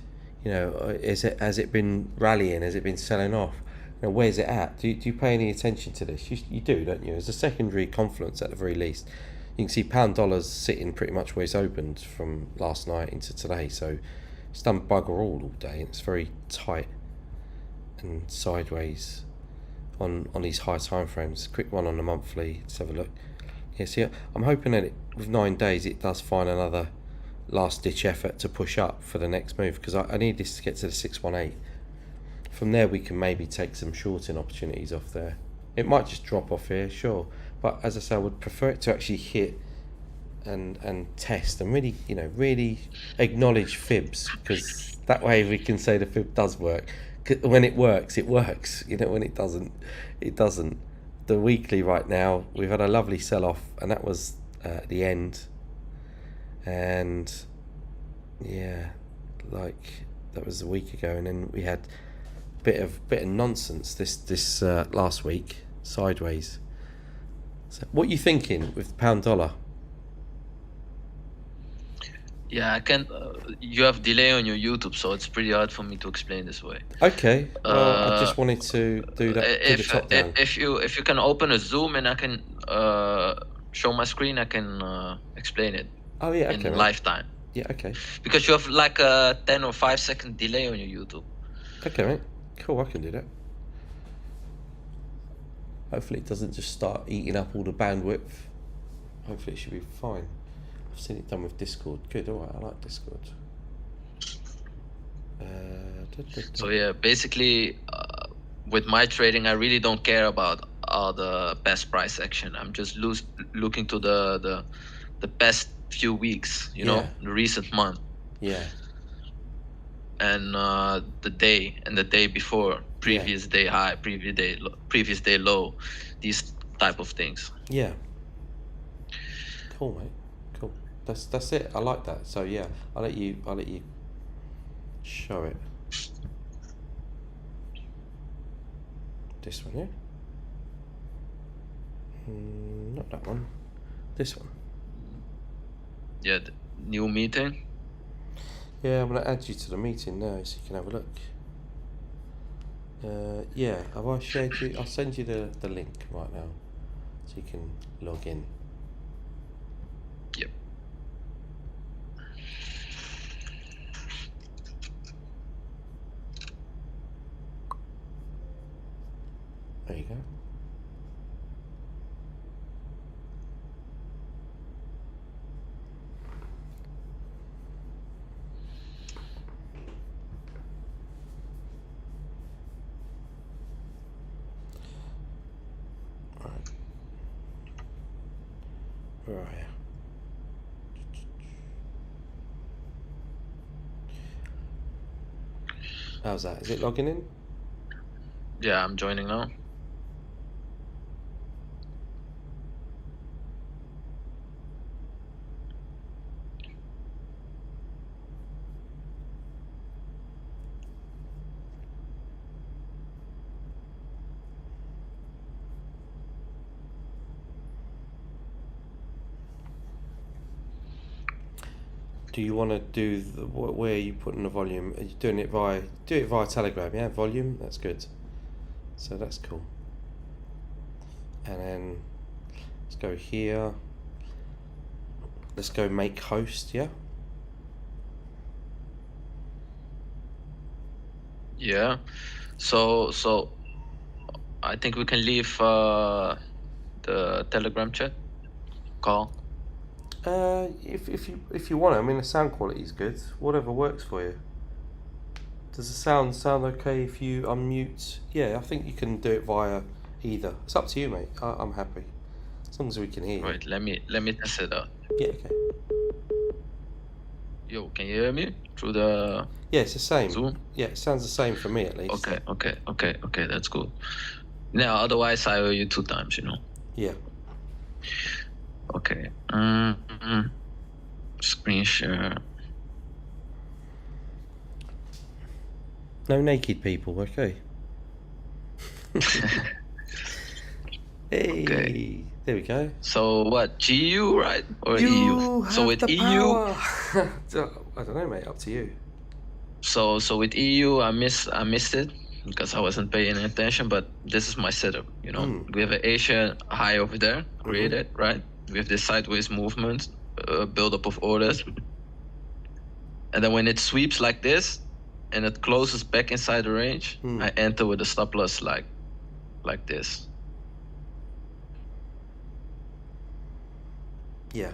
Has it been rallying? Has it been selling off? Where's it at? Do you pay any attention to this? You do, don't you? As a secondary confluence at the very least. You can see pound dollar's sitting pretty much where it's opened from last night into today. So it's done bugger all day, and it's very tight and sideways on these high time frames. Quick one on the monthly. Let's have a look. Yeah, see, I'm hoping that with 9 days it does find another last ditch effort to push up for the next move, because I need this to get to the 618. From there we can maybe take some shorting opportunities off there. It might just drop off here, sure, but as I say, I would prefer it to actually hit and test and really acknowledge fibs, because that way we can say the fib does work. When it works, it works. When it doesn't, it doesn't. The weekly right now, we've had a lovely sell-off, and that was at the end. And yeah, like that was a week ago, and then we had a bit of nonsense this last week, sideways. So what are you thinking with pound dollar? Yeah, I can. You have delay on your YouTube, so it's pretty hard for me to explain this way. Okay, well, I just wanted to do that. Do the top down. If you can open a Zoom and I can show my screen, I can explain it. Oh yeah, okay. In lifetime. Yeah, okay. Because you have like a 10 or 5 second delay on your YouTube. Okay, mate. Cool, I can do that. Hopefully it doesn't just start eating up all the bandwidth. Hopefully it should be fine. I've seen it done with Discord. Good, alright, I like Discord. So yeah, basically, with my trading, I really don't care about all the best price action. I'm just looking to the best few weeks, the recent month. Yeah. And the day before, previous day high, previous day low, these type of things. Yeah. Cool, mate. Cool. That's it. I like that. So yeah, I'll let you show it. This one, yeah. Not that one. This one. Yeah, the new meeting. Yeah, I'm gonna add you to the meeting now, so you can have a look. Yeah, have I shared you? I'll send you the link right now, so you can log in. Yep. There you go. Where are you? How's that? Is it logging in? Yeah, I'm joining now. Do you want to do where are you putting the volume? Are you doing it via Telegram? Yeah, volume. That's good. So that's cool. And then let's go here. Let's go make host. Yeah. Yeah. So I think we can leave the Telegram chat call. If you want it, I mean the sound quality is good. Whatever works for you. Does the sound okay if you unmute? Yeah, I think you can do it via either. It's up to you, mate. I'm happy as long as we can hear you. Right. Let me test it out. Yeah. Okay. Yo, can you hear me through the? Yeah, it's the same. Zoom? Yeah, it sounds the same for me at least. Okay. That's cool. Now, otherwise I owe you 2 times. Yeah. Okay. Screen share. No naked people, okay? Hey, Okay. There we go. So what? GU, right? Or You EU? have So with the EU, power. I don't know, mate. Up to you. so with EU, I missed it because I wasn't paying attention. But this is my setup. We have an Asia high over there created, right? We have this sideways movement, buildup of orders, and then when it sweeps like this, and it closes back inside the range, I enter with a stop loss like this. Yeah.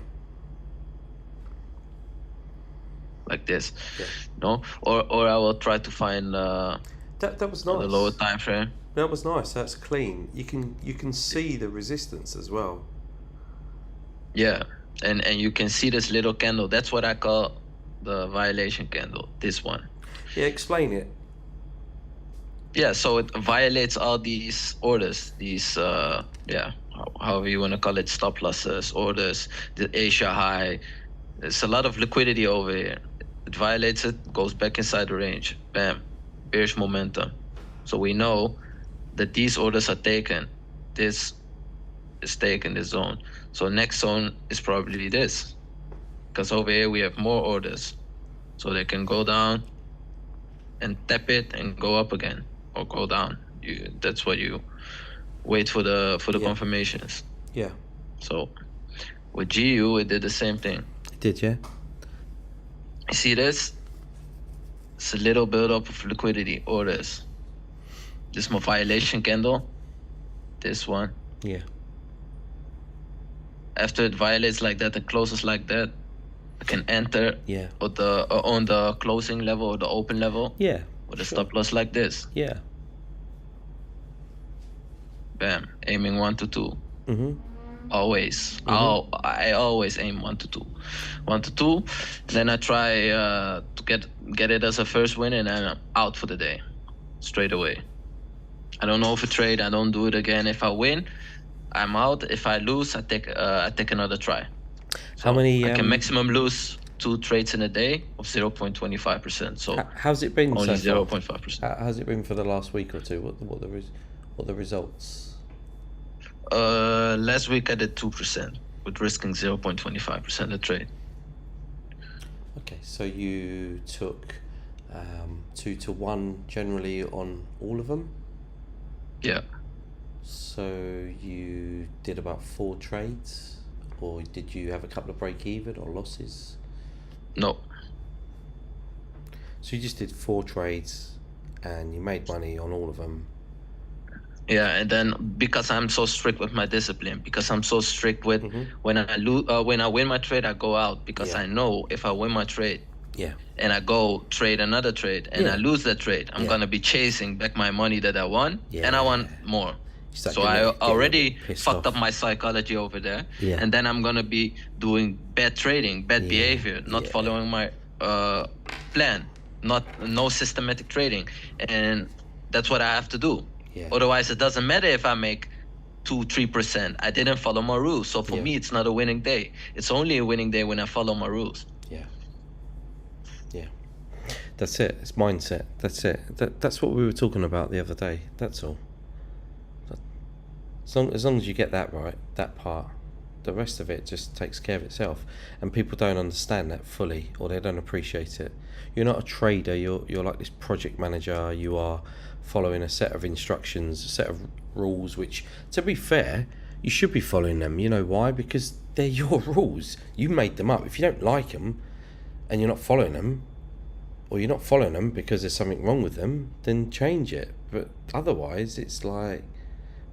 Like this. Yeah. No? Or I will try to find That was on nice. the lower time frame. That was nice. That's clean. You can see the resistance as well. Yeah. And you can see this little candle. That's what I call the violation candle. This one. Yeah, explain it. Yeah, so it violates all these orders, these however you want to call it, stop losses, orders, the Asia high. There's a lot of liquidity over here. It violates it, goes back inside the range. Bam, bearish momentum. So we know that these orders are taken. This is taken, this zone. So next zone is probably this, because over here we have more orders. So they can go down and tap it and go up again, or go down. That's what you wait for the confirmations. Yeah. So with GU, it did the same thing. It did, yeah. You see this? It's a little buildup of liquidity orders. This is my violation candle. This one. Yeah. After it violates like that and closes like that, I can enter on the closing level or the open level. Yeah. With a stop loss like this. Yeah. Bam, aiming 1 to 2. Always. I always aim 1 to 2. 1 to 2. Then I try to get it as a first win, and then I'm out for the day, straight away. I don't overtrade. I don't do it again. If I win, I'm out. If I lose, I take another try. So How many? I can maximum lose 2 trades in a day of 0.25%. So how's it been? Only so 0.5%. How's it been for the last week or two? What the results? Last week I did 2% with risking 0.25% a trade. Okay, so you took 2 to 1 generally on all of them. Yeah. So you did about 4 trades, or did you have a couple of break even or losses? No. So you just did 4 trades, and you made money on all of them. Yeah, and then because I'm so strict with my discipline, because I'm so strict with when I win my trade, I go out, because I know if I win my trade, and I go trade another trade, and I lose that trade, I'm gonna be chasing back my money that I won, and I want more. start So getting I a bit already pissed fucked off. up my psychology over there, Yeah. and then I'm gonna be doing bad trading, bad Yeah, behavior, not yeah. following my plan, no systematic trading, and that's what I have to do. Yeah. Otherwise, it doesn't matter if I make 2-3%. I didn't follow my rules, so for Yeah. me, it's not a winning day. It's only a winning day when I follow my rules. Yeah. Yeah. That's it. It's mindset. That's it. That's what we were talking about the other day. That's all. As long as you get that right, that part, the rest of it just takes care of itself. And people don't understand that fully, or they don't appreciate it. You're not a trader. You're like this project manager. You are following a set of instructions, a set of rules, which, to be fair, you should be following them. You know why? Because they're your rules. You made them up. If you don't like them and you're not following them, or you're not following them because there's something wrong with them, then change it. But otherwise, it's like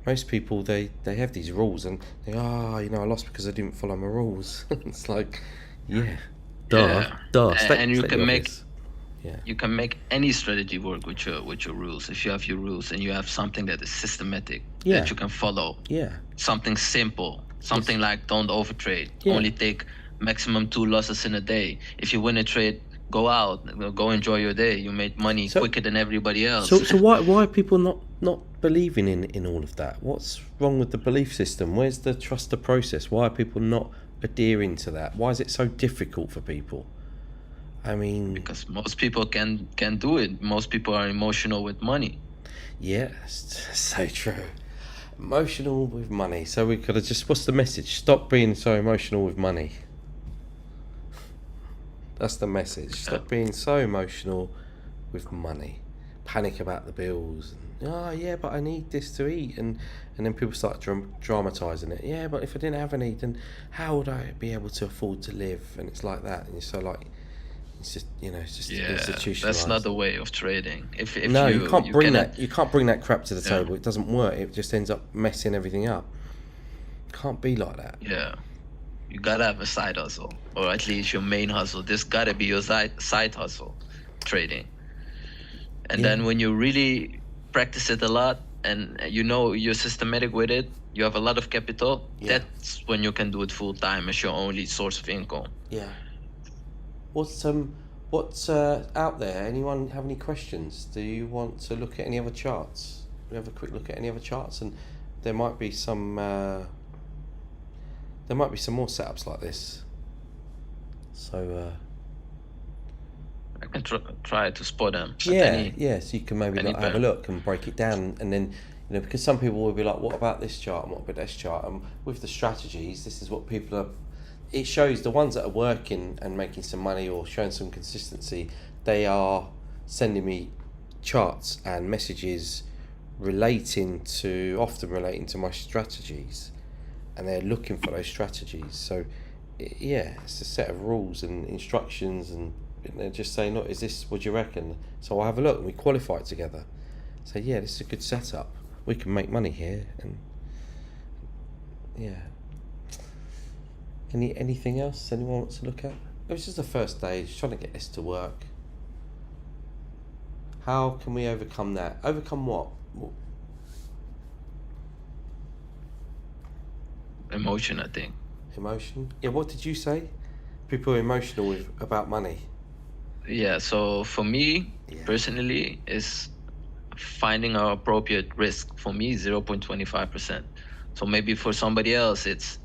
most people, they have these rules and they, I lost because I didn't follow my rules. It's like, duh. And you can make obvious. Yeah. You can make any strategy work with your rules. If you have your rules and you have something that is systematic that you can follow. Yeah. Something simple. Something like don't overtrade. Yeah. Only take maximum 2 losses in a day. If you win a trade, go out, go enjoy your day. You made money quicker than everybody else. So why are people not believing in all of that? What's wrong with the belief system? Where's the trust the process? Why are people not adhering to that? Why is it so difficult for people? I mean, because most people can do it. Most people are emotional with money. Yeah, so true. Emotional with money. So we gotta just, what's the message? Stop being so emotional with money. That's the message. Stop being so emotional with money. Panic about the bills. And, but I need this to eat. And then people start dramatising it. Yeah, but if I didn't have any, then how would I be able to afford to live? And it's like that. And you're so like, it's just, it's just institutionalised. That's not the way of trading. If no, you can't bring that. You can't bring that crap to the table. It doesn't work. It just ends up messing everything up. Can't be like that. Yeah. You gotta have a side hustle, or at least your main hustle. This gotta be your side hustle, trading. And then when you really practice it a lot, and you're systematic with it, you have a lot of capital. That's when you can do it full time as your only source of income. Yeah. What's out there? Anyone have any questions? Do you want to look at any other charts? We have a quick look at any other charts, and there might be some. There might be some more setups like this. So I can try to spot them. So you can maybe have a look and break it down, and then because some people will be like, "What about this chart? And what about this chart?" And with the strategies, this is what people are. It shows the ones that are working and making some money or showing some consistency. They are sending me charts and messages often relating to my strategies. And they're looking for those strategies. So, it's a set of rules and instructions, and they're just saying, "Look, is this what you reckon?" So I have a look, and we qualify it together. So this is a good setup. We can make money here, and Anything else anyone wants to look at? It was just the first day, just trying to get this to work. How can we overcome that? Overcome what? Emotion, I think. Emotion? Yeah, what did you say? People are emotional about money. Yeah, so for me, personally, is finding an appropriate risk. For me, 0.25%. So maybe for somebody else, it's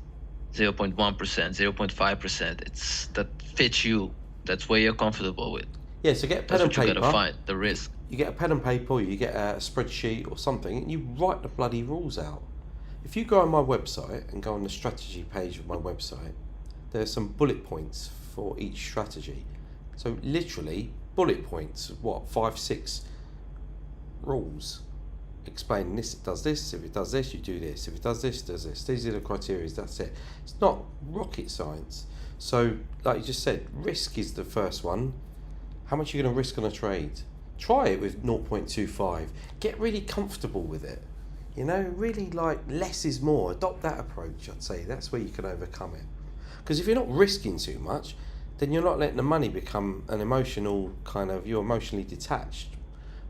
0.1%, 0.5%. It's that fits you. That's where you're comfortable with. Yeah, so get a pen and paper. You gotta find the risk. You get a pen and paper, or you get a spreadsheet or something, and you write the bloody rules out. If you go on my website and go on the strategy page of my website, there are some bullet points for each strategy. So literally, bullet points, 5, 6 rules explaining this, it does this, if it does this, you do this, if it does this, does this. These are the criteria, that's it. It's not rocket science. So, like you just said, risk is the first one. How much are you going to risk on a trade? Try it with 0.25. Get really comfortable with it. Really less is more. Adopt that approach, I'd say. That's where you can overcome it. Because if you're not risking too much, then you're not letting the money become an emotional you're emotionally detached.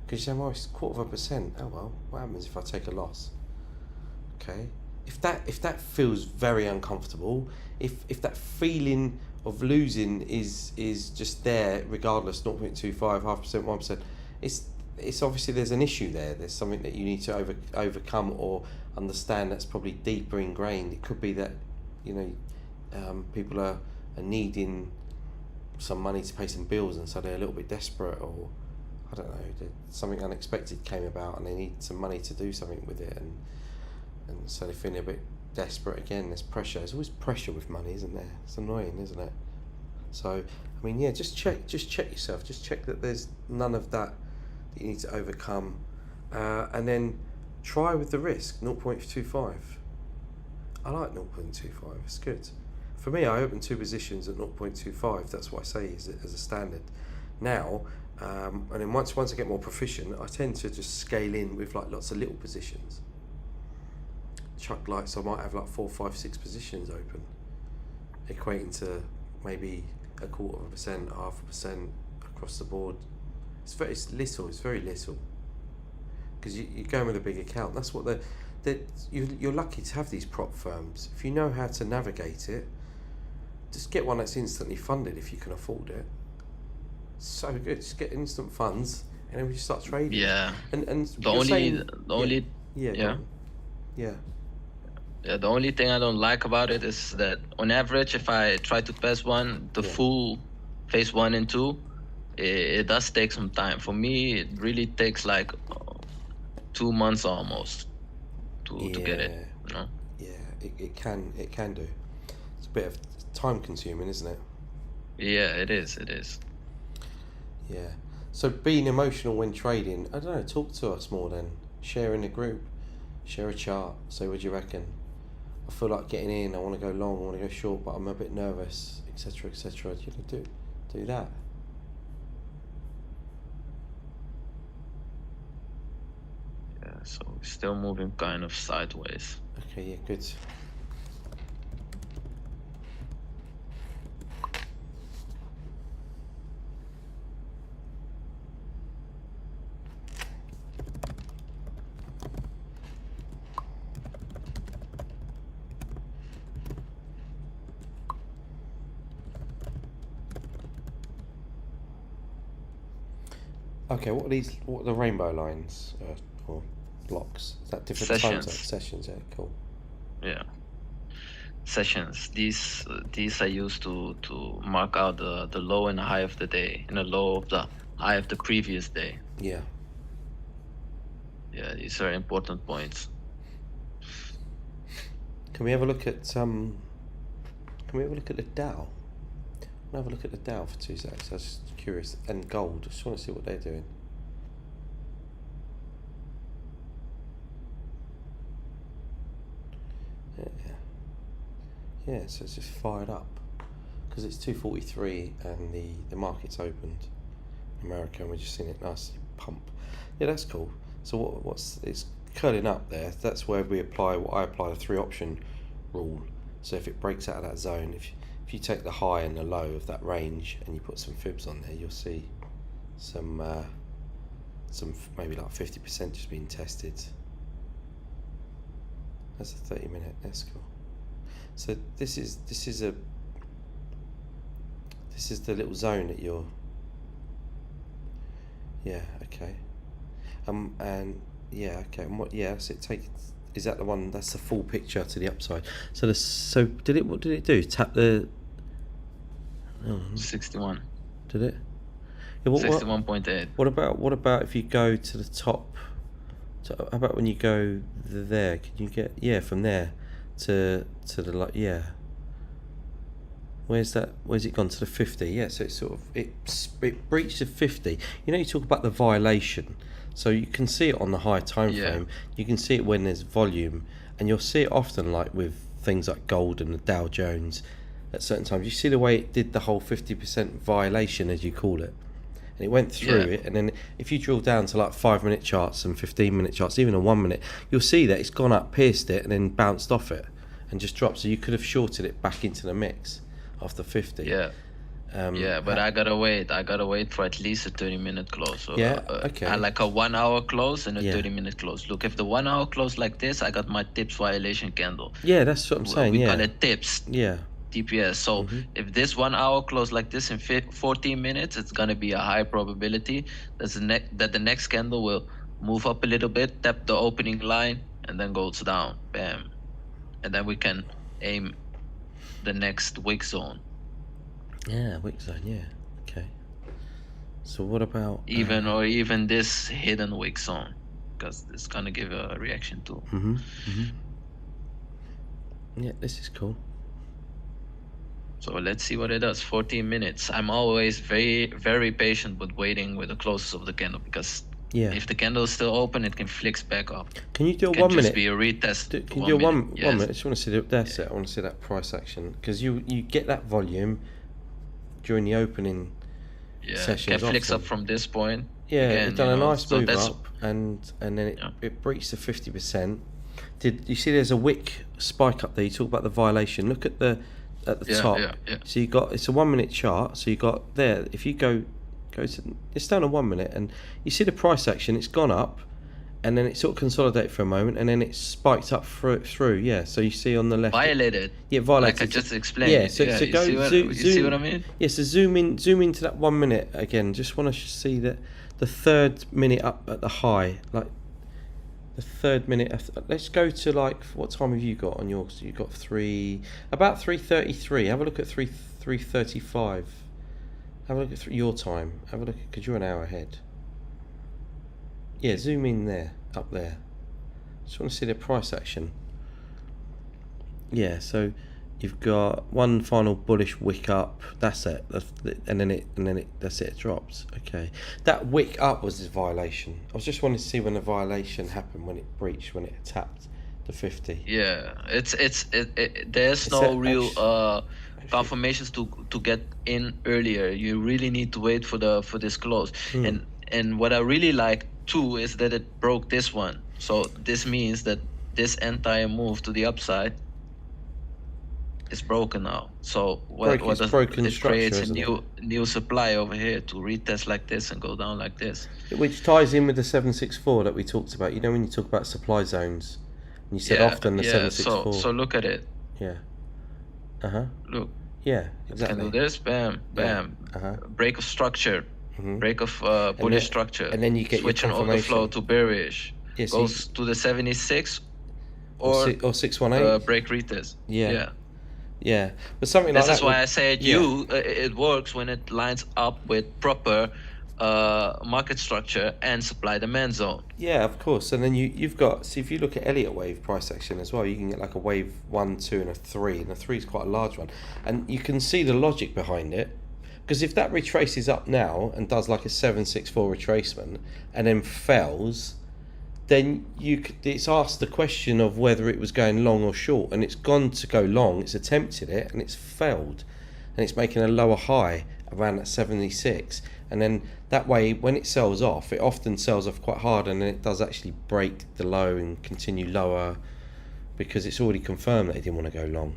Because you say, well, it's 0.25%. Oh well, what happens if I take a loss? Okay. If that feels very uncomfortable, if that feeling of losing is just there regardless, 0.25, 0.5%, 1%, it's obviously there's an issue there. There's something that you need to overcome or understand that's probably deeper ingrained. It could be that, people are needing some money to pay some bills, and so they're a little bit desperate, or I don't know, something unexpected came about and they need some money to do something with it, and so they're feeling a bit desperate again. There's pressure. There's always pressure with money, isn't there? It's annoying, isn't it? So, I mean, yeah, just check yourself. Just check that there's none of that you need to overcome, and then try with the risk, 0.25. I like 0.25. It's good. For me, I open 2 positions at 0.25. That's what I say as a standard. Now, and then once I get more proficient, I tend to just scale in with like lots of little positions. Chuck so I might have like 4, 5, 6 positions open, equating to maybe 0.25%, 0.5% across the board. It's very little, because you're going with a big account. That's what you're lucky to have these prop firms. If you know how to navigate it, just get one that's instantly funded if you can afford it. So good, just get instant funds, and then we just start trading. Yeah. And The only the only thing I don't like about it is that on average, if I try to pass one, the full phase 1 and 2, it does take some time. For me, it really takes like 2 months almost to get it. Yeah, it can do. It's a bit of time consuming, isn't it? Yeah, it is. Yeah. So being emotional when trading, I don't know, talk to us more then. Share in a group, share a chart, say what do you reckon. I feel like getting in, I want to go long, I want to go short, but I'm a bit nervous, etc., etc. You can do that. Yeah, so we're still moving kind of sideways. Okay, yeah, good. Okay, what are the rainbow lines or blocks? Is that different Sessions. times? Sessions, yeah, cool. Yeah. Sessions. These are used to mark out the low and the high of the day, and the low of the high of the previous day. Yeah. Yeah, these are important points. Can we have a look at the Dow? I'll have a look at the Dow for 2 seconds. I was just curious. And gold. I just want to see what they're doing. Yeah, so it's just fired up because it's 2:43 and the market's opened in America, and we're just seeing it nicely pump. Yeah, that's cool. So it's curling up there. That's where I apply the 3 option rule. So if it breaks out of that zone, if you take the high and the low of that range and you put some fibs on there, you'll see some maybe like 50% just being tested. That's a 30-minute. That's cool. So this is the little zone that you're. Yeah. Okay. And yeah. Okay. And what? Yeah. So is that the one? That's the full picture to the upside. So what did it do? Tap the. 61. Did it? Yeah, 61.8. What about if you go to the top? How about when you go there? Can you get from there to the Where's it gone to the 50? Yeah, so it's sort of it breached the 50. You talk about the violation, so you can see it on the high time frame. You can see it when there's volume, and you'll see it often like with things like gold and the Dow Jones at certain times. You see the way it did the whole 50% violation, as you call it, and it went through it. And then if you drill down to like 5-minute charts and 15-minute charts, even a 1 minute, you'll see that it's gone up, pierced it, and then bounced off it and just dropped. So you could have shorted it back into the mix after 50. Yeah. Yeah, but I gotta wait. I gotta wait for at least a 30-minute close. So, Yeah, okay. I like a 1 hour close and a Yeah. 30-minute close. Look, if the 1 hour close like this, I got my tips violation candle. Yeah, that's what I'm saying. We Yeah. call it tips. Yeah. TPS. So if this 1 hour close like this in 14 minutes, it's gonna be a high probability that the next candle will move up a little bit, tap the opening line, and then goes down. Bam. And then we can aim the next wick zone. Yeah, wick zone. Yeah. Okay. So what about even this hidden wick zone, because it's gonna give a reaction too. Yeah, this is cool. So let's see what it does. 14 minutes. I'm always very, very patient with waiting with the closes of the candle, because if the candle is still open, it can flex back up. Can you do a It can 1 just minute? be a retest. Can you do a 1 Yes. minute? I just want to see that's it. I want to see that price action, because you get that volume during the opening sessions. Can flex often. up from this point. Yeah, again, it's done a nice so move that's- up, and then it breached the 50%. Did you see? There's a wick spike up there. You talk about the violation. Look at the top. Yeah. So you got, it's a 1 minute chart. So you got there. If you go to, it's down to 1 minute, and you see the price action. It's gone up, and then it sort of consolidated for a moment, and then it spiked up through. Yeah. So you see on the left. Violated. Yeah, violated. Like I just explained. Yeah. So you go you see what I mean? Yeah. So zoom into that 1 minute again. Just want to see that the third minute up at the high, like the third minute. Let's go to, like, what time have you got on yours? So you got about 3:33. Have a look at 3:35. Have a look at your time. Have a look, because you're an hour ahead. Yeah, zoom in there, up there. Just want to see the price action. Yeah, so you've got one final bullish wick up. That's it. And then that's it. It drops. Okay, that wick up was this violation. I was just wanting to see when the violation happened, when it breached, when it tapped the 50. Yeah, there's no real confirmations to get in earlier. You really need to wait for this close. And what I really like too is that it broke this one. So this means that this entire move to the upside is broken now. So it creates a new supply over here to retest like this and go down like this. Which ties in with the 764 that we talked about. You know, when you talk about supply zones, and you said often the 764. So look at it. Yeah. Look. Yeah, exactly. Can do this. Bam, bam. Break of structure. Break of bullish structure. And then you get switching your off the confirmation. flow to bearish. Yeah, so goes to the 76 or 618. break retest. Yeah, but something like that. This is why I say it works when it lines up with proper market structure and supply demand zone. Yeah, of course. And then you've got, see, if you look at Elliott wave price action as well, you can get like a wave 1, 2, and a 3, and a 3 is quite a large one, and you can see the logic behind it. Because if that retraces up now and does like a 764 retracement and then fells, then it's asked the question of whether it was going long or short, and it's gone to go long. It's attempted it and it's failed, and it's making a lower high around that 76, and then that way when it sells off, it often sells off quite hard, and then it does actually break the low and continue lower, because it's already confirmed that it didn't want to go long,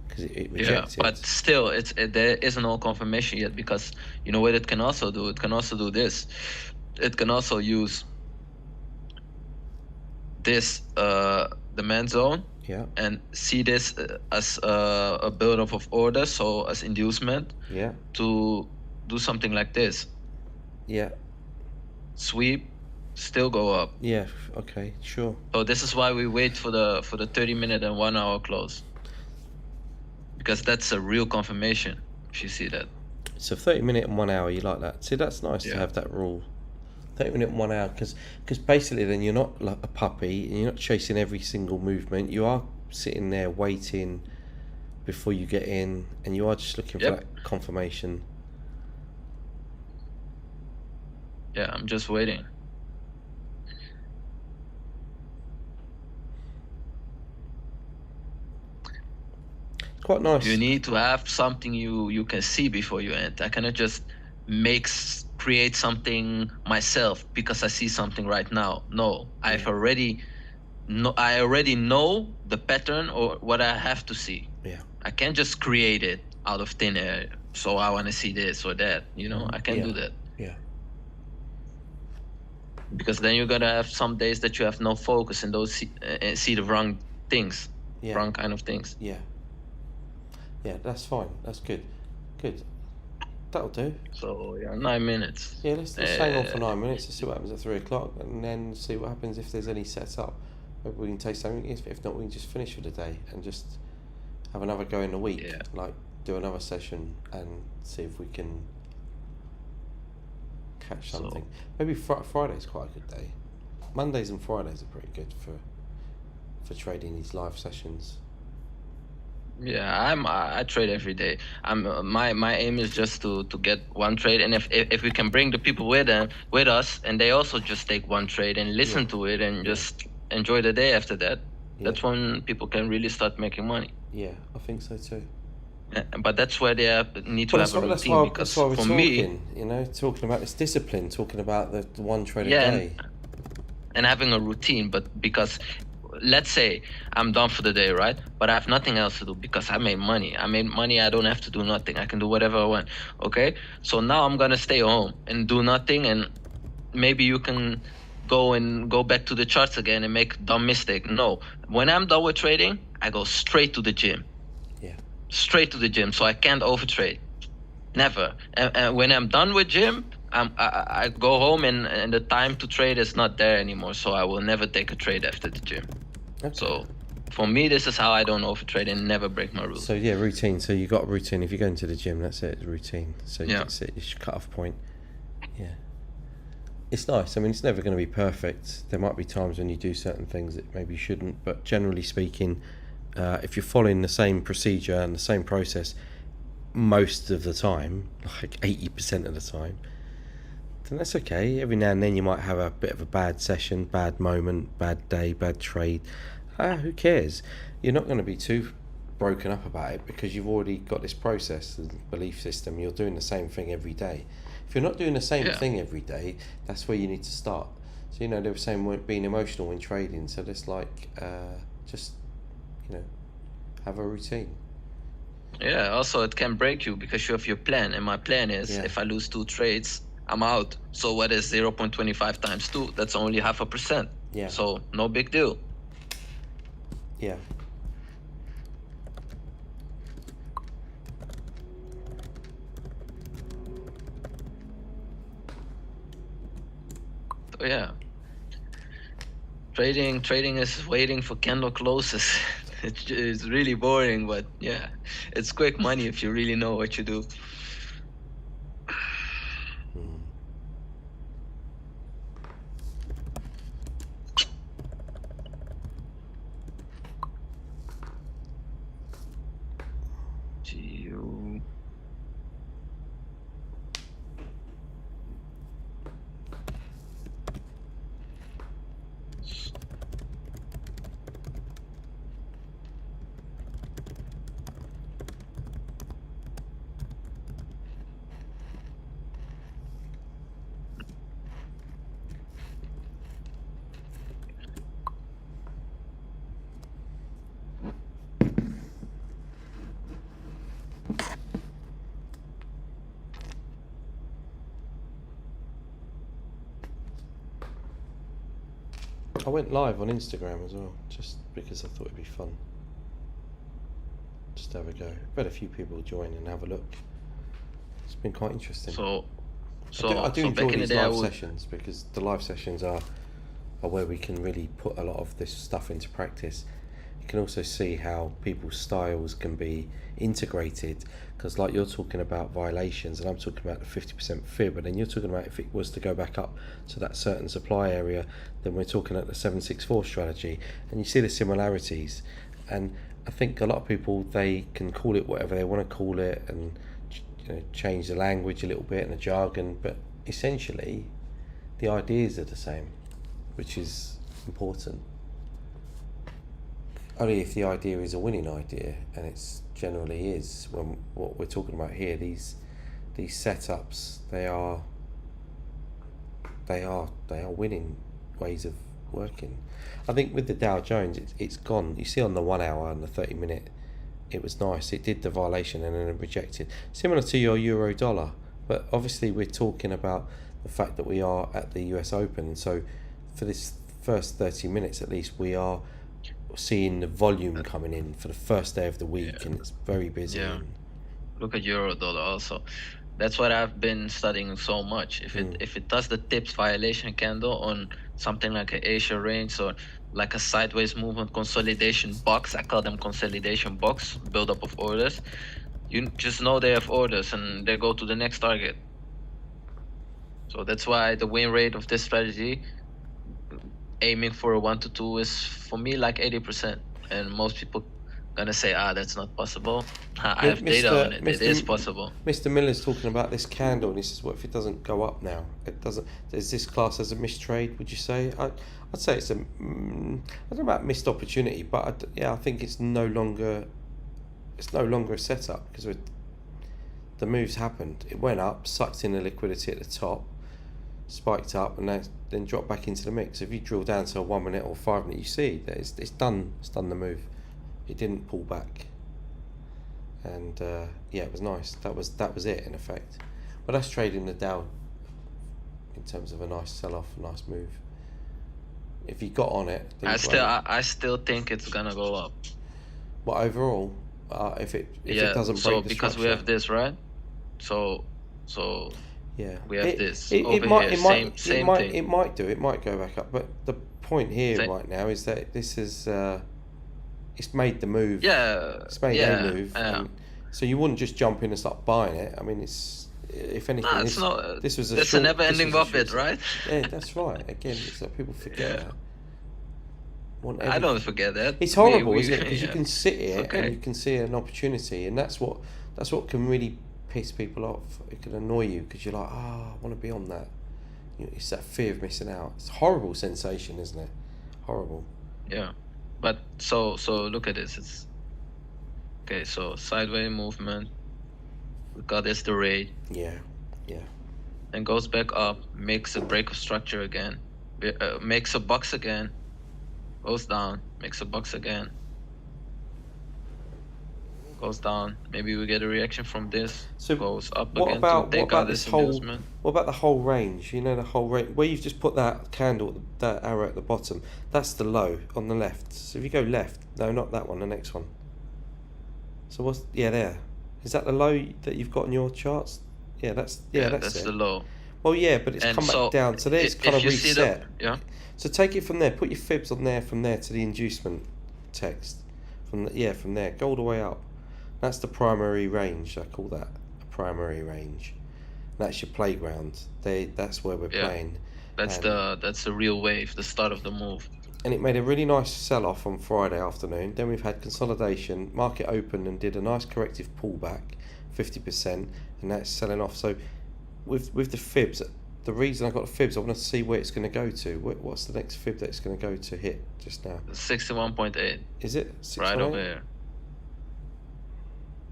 because it rejected. But still, there isn't no confirmation yet, because you know what it can also do? It can also do this. It can also use this demand zone and see this as a build-up of orders, so as inducement to do something like this. Sweep, still go up. Okay, sure. So this is why we wait for the 30-minute and 1 hour close, because that's a real confirmation if you see that. So 30-minute and 1 hour, you like that? See, that's nice to have that rule. 30-minute and 1 hour, because basically then you're not like a puppy and you're not chasing every single movement. You are sitting there waiting before you get in, and you are just looking for that confirmation. Yeah, I'm just waiting. Quite nice. You need to have something you can see before you enter. I cannot just create something myself because I see something right now. No, I already know the pattern or what I have to see. Yeah. I can't just create it out of thin air. So I want to see this or that. I can do that. Yeah. Because then you're gonna have some days that you have no focus and those see the wrong things, wrong kind of things. Yeah, that's fine. That's good. That'll do. So 9 minutes. Yeah, let's hang on for 9 minutes and see what happens at 3 o'clock, and then see what happens if there's any set up. Maybe we can take something. If not, we can just finish for the day and just have another go in the week. Yeah. Like do another session and see if we can catch something. Maybe Friday's quite a good day. Mondays and Fridays are pretty good for trading these live sessions. Yeah, I trade every day. My aim is just to get one trade, and if we can bring the people with us, and they also just take one trade and listen to it and just enjoy the day after that. That's when people can really start making money. Yeah, I think so too. But that's where they need to have a routine. Because that's why we're for talking, me, talking about this discipline, talking about the one trade a yeah, day. and having a routine. But because let's say I'm done for the day, right? But I have nothing else to do because I made money. I don't have to do nothing. I can do whatever I want. Okay? So now I'm gonna stay home and do nothing, and maybe you can go back to the charts again and make a dumb mistake. No. When I'm done with trading, I go straight to the gym. Yeah. Straight to the gym, so I can't overtrade. Never. And when I'm done with gym, I go home and the time to trade is not there anymore, so I will never take a trade after the gym. Okay. So for me, this is how I don't overtrade and never break my rules. So yeah, routine. So you got a routine. If you go into the gym, that's it. It's routine. So Yeah. that's it. It's your cut-off point. Yeah. It's nice. I mean, it's never going to be perfect. There might be times when you do certain things that maybe you shouldn't, but generally speaking, if you're following the same procedure and the same process most of the time, like 80% of the time, then that's okay. Every now and then you might have a bit of a bad session, bad moment, bad day, bad trade. Who cares? You're not going to be too broken up about it because you've already got this process and belief system. You're doing the same thing every day. If you're not doing the same thing every day, that's where you need to start. So they were saying being emotional when trading. So let's just have a routine. Yeah. Also, it can break you because you have your plan, and my plan is if I lose 2 trades, I'm out. So what is 0.25 times 2? That's only 0.5%. Yeah. So no big deal. Yeah. So yeah. Trading is waiting for candle closes. It's really boring, but yeah, it's quick money if you really know what you do. I went live on Instagram as well, just because I thought it'd be fun. Just have a go. I've had a few people join and have a look. It's been quite interesting. I do enjoy these live sessions because the live sessions are where we can really put a lot of this stuff into practice. You can also see how people's styles can be integrated, because like you're talking about violations and I'm talking about the 50% fib, and then you're talking about if it was to go back up to that certain supply area, then we're talking at the 764 strategy, and you see the similarities. And I think a lot of people, they can call it whatever they want to call it and change the language a little bit and the jargon, but essentially the ideas are the same, which is important. Only if the idea is a winning idea, and it's generally is. When what we're talking about here, these setups, they are winning ways of working. I think with the Dow Jones, it's gone. You see on the 1 hour and the 30-minute it was nice. It did the violation and then it rejected. Similar to your euro dollar, but obviously we're talking about the fact that we are at the US Open. And so for this first 30 minutes at least, we are seeing the volume coming in for the first day of the week, and it's very busy. Yeah. Look at euro dollar also. That's what I've been studying so much. If it does the tips violation candle on something like an Asia range or like a sideways movement consolidation box, I call them consolidation box, buildup of orders, you just know they have orders and they go to the next target. So that's why the win rate of this strategy, aiming for a 1 to 2, is for me like 80%. And most people gonna say, that's not possible. I have data on it. It is possible. Mr. Miller's talking about this candle, and he says, what if it doesn't go up now? It doesn't. Is this class as a mistrade, would you say? I'd say it's I don't know about missed opportunity, but I think it's no longer a setup, because the moves happened. It went up, sucked in the liquidity at the top, spiked up, and then dropped back into the mix. If you drill down to a 1 minute or 5 minute, you see that it's done the move. It didn't pull back, and it was nice. That was it in effect. But that's trading the Dow in terms of a nice sell-off, a nice move. If you got on it, I still think it's gonna go up. But overall, if it doesn't break the because structure, we have this, right? So yeah, we have this it over might, here. Same thing. It might go back up. But the point here right now is that this is it's made the move. Yeah, it's made a move. And so you wouldn't just jump in and start buying it. I mean, if anything, this was a never-ending Buffett, right? Yeah, that's right. Again, it's like people forget that. I don't forget that. It's horrible, isn't it? Because you can sit here and you can see an opportunity, and that's what can really piss people off. It can annoy you because you're like, I want to be on that. It's that fear of missing out. It's a horrible sensation, isn't it? Horrible. Yeah, but so look at this. It's okay. So sideways movement. We got this the rate. Yeah. And goes back up, makes a break of structure again, makes a box again, goes down, makes a box again, goes down. Maybe we get a reaction from this. So goes up again to take out this inducement. What about the whole range? You know, the whole range where you've just put that candle, that arrow at the bottom. That's the low on the left. So if you go left, no, not that one, the next one. So there. Is that the low that you've got in your charts? Yeah, that's that's the low. Well, yeah, but it's come back down. So there's kind of reset. So take it from there. Put your fibs on there, from there to the inducement text. From there. Go all the way up. That's the primary range. I call that a primary range. That's your playground. That's where we're playing. That's the real wave, the start of the move. And it made a really nice sell-off on Friday afternoon. Then we've had consolidation. Market opened and did a nice corrective pullback, 50%, and that's selling off. So with the fibs, the reason I got the fibs, I want to see where it's going to go to. What's the next fib that it's going to go to hit just now? 61.8. Is it? 618? Right over here.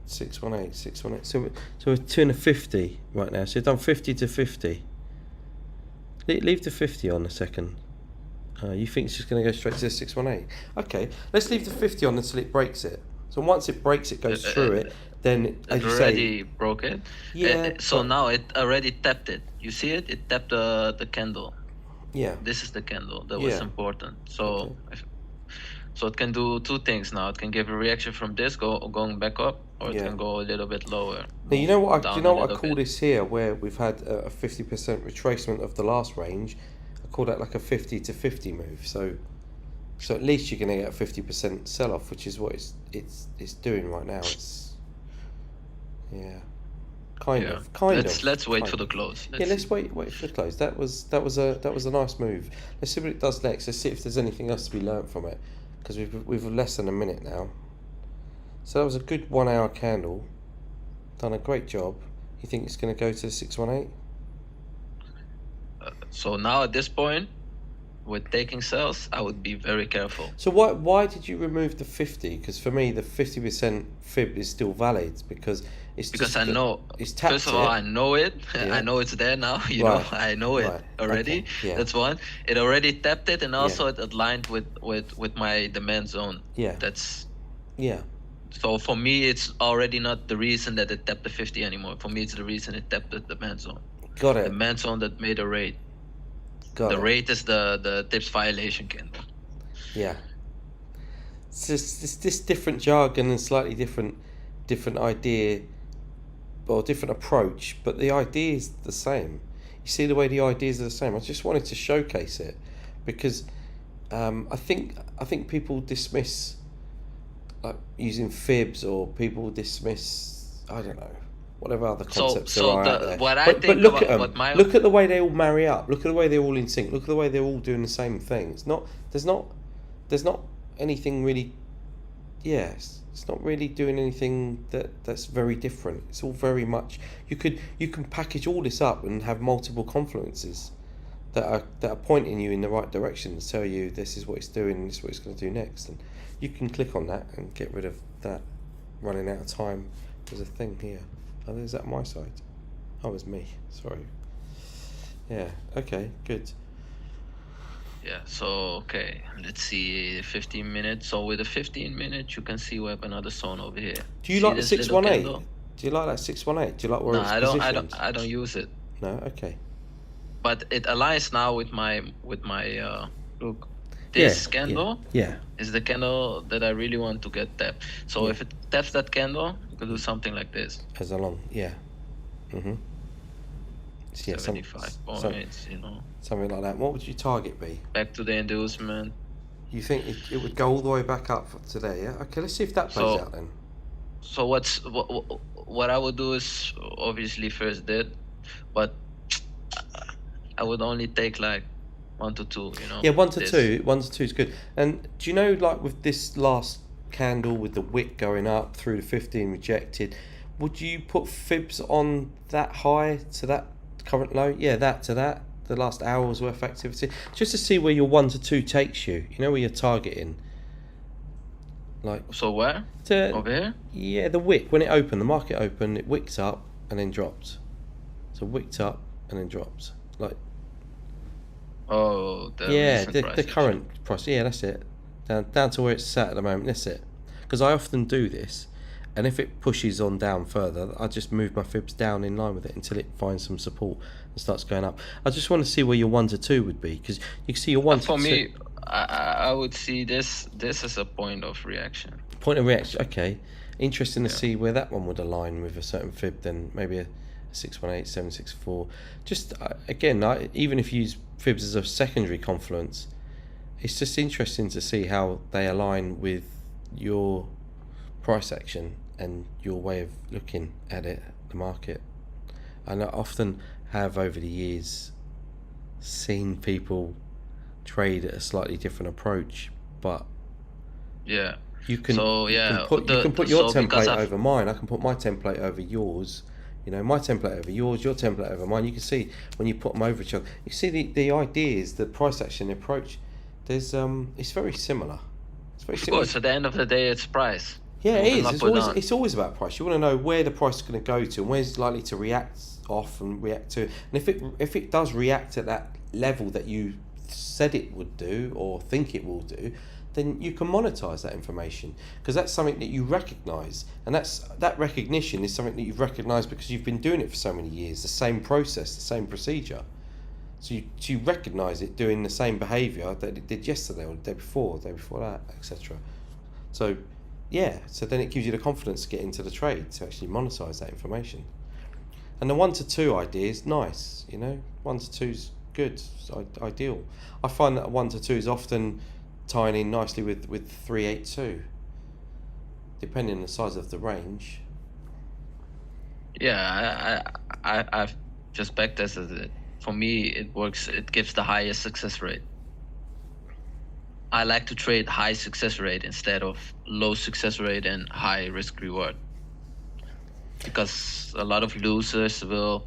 618. So we're 250 right now. So you've done 50 to 50. Leave the 50 on a second. You think it's just going to go straight to the 618? Okay, let's leave the 50 on until it breaks it. So once it breaks it, goes through it, then as you say... It already broke it? Yeah. So now it already tapped it. You see it? It tapped the candle. Yeah. This is the candle that was important. So so it can do two things now. It can give a reaction from this going back up, or it can go a little bit lower. Now, you know what I call this here, where we've had a 50% retracement of the last range. I call that like a 50 to 50 move. So at least you're going to get a 50% sell-off, which is what it's doing right now. It's kind of. Let's wait for the close. Let's wait for the close. That was a nice move. Let's see what it does next. Let's see if there's anything else to be learnt from it, because we've less than a minute now. So that was a good 1 hour candle. Done a great job. You think it's going to go to 618? So now at this point, with taking sells, I would be very careful. So why did you remove the 50? Because for me, the 50% fib is still valid, because I know. It's tapped. First of all, I know it. I know it's there now. You know, I know it already. Okay. That's one. It already tapped it, and also it aligned with my demand zone. Yeah. That's. Yeah. So for me, it's already not the reason that it tapped the 50 anymore. For me, it's the reason it tapped the man zone. Got The it. man zone that made a rate. Got The it. rate is the tips violation candle. Yeah. It's just it's this different jargon and slightly different idea or different approach, but the idea is the same. You see the way the ideas are the same. I just wanted to showcase it because I think people dismiss like using fibs, or people dismiss, I don't know, whatever other concepts there are out there. What I But think look about at them. what my Look at the way they all marry up. Look at the way they're all in sync. Look at the way they're all doing the same thing. It's not. There's not anything really. Yeah, it's not really doing anything that's very different. It's all very much. You can package all this up and have multiple confluences that are pointing you in the right direction to tell you this is what it's doing and this is what it's going to do next, and you can click on that and get rid of that running out of time. There's a thing here. Oh, is that my side? Oh, it's me. Sorry. Yeah. Okay. Good. Yeah, so okay, let's see, 15 minutes. So with the 15 minutes, you can see we have another zone over here. Do you See like the this little 618? candle? Do you like that 618? Do you like where No, it's I positioned? don't use it. No. Okay. But it aligns now with my look. This candle Yeah. is the candle that I really want to get tapped. So Yeah. if it taps that candle, you can do something like this. As along. Yeah. Mhm. Yeah. 75 points, you know. Something like that. What would your target be? Back to the inducement. You think it would go all the way back up for today? Yeah. Okay. Let's see if that plays So- out then. So what I would do is obviously first did, but I would only take like 1 to 2, you know. Yeah, 1 to this. 2. 1 to 2 is good. And do you know, like with this last candle with the wick going up through the 15 rejected, would you put fibs on that high to that current low? Yeah, that to that. The last hour's worth of activity, just to see where your 1 to 2 takes you. You know, where you're targeting. Like So where? to Over here? yeah, the wick when it opened, the market opened, it wicked up and then dropped. So wicked up and then dropped. Like Oh, the yeah, recent the price current price. Yeah, that's it. Down to where it's sat at the moment. That's it. Because I often do this, and if it pushes on down further, I just move my fibs down in line with it until it finds some support and starts going up. I just want to see where your 1 to 2 would be, because you can see your 1 to 2. For me, I would see this as a point of reaction. Point of reaction. Okay, interesting to see where that one would align with a certain fib. Then maybe a 618, 764. Just again, even if you use fibs as a secondary confluence, it's just interesting to see how they align with your price action and your way of looking at it, the market. And I often have over the years seen people trade at a slightly different approach, but Yeah. you can So, yeah, you can put your so because template I've- over mine. I can put my template over yours. You know, my template over yours, your template over mine. You can see when you put them over each other. You see the ideas, the price action approach. There's it's very similar. It's very Of similar. course, at the end of the day, it's price. Yeah, it Moving is. up It's or always down. it's always about price. You want to know where the price is going to go to and where it's likely to react off and react to. And if it does react at that level that you said it would do or think it will do, then you can monetize that information, because that's something that you recognize, and that recognition is something that you've recognized because you've been doing it for so many years, the same process, the same procedure. So you recognize it doing the same behavior that it did yesterday or the day before that, etc. So yeah, so then it gives you the confidence to get into the trade to actually monetize that information. And the 1 to 2 idea is nice, you know. 1 to 2 is good, it's ideal. I find that 1 to 2 is often tying in nicely with 382, depending on the size of the range. Yeah, I've just backtested it. For me, it works. It gives the highest success rate. I like to trade high success rate instead of low success rate and high risk reward, because a lot of losers will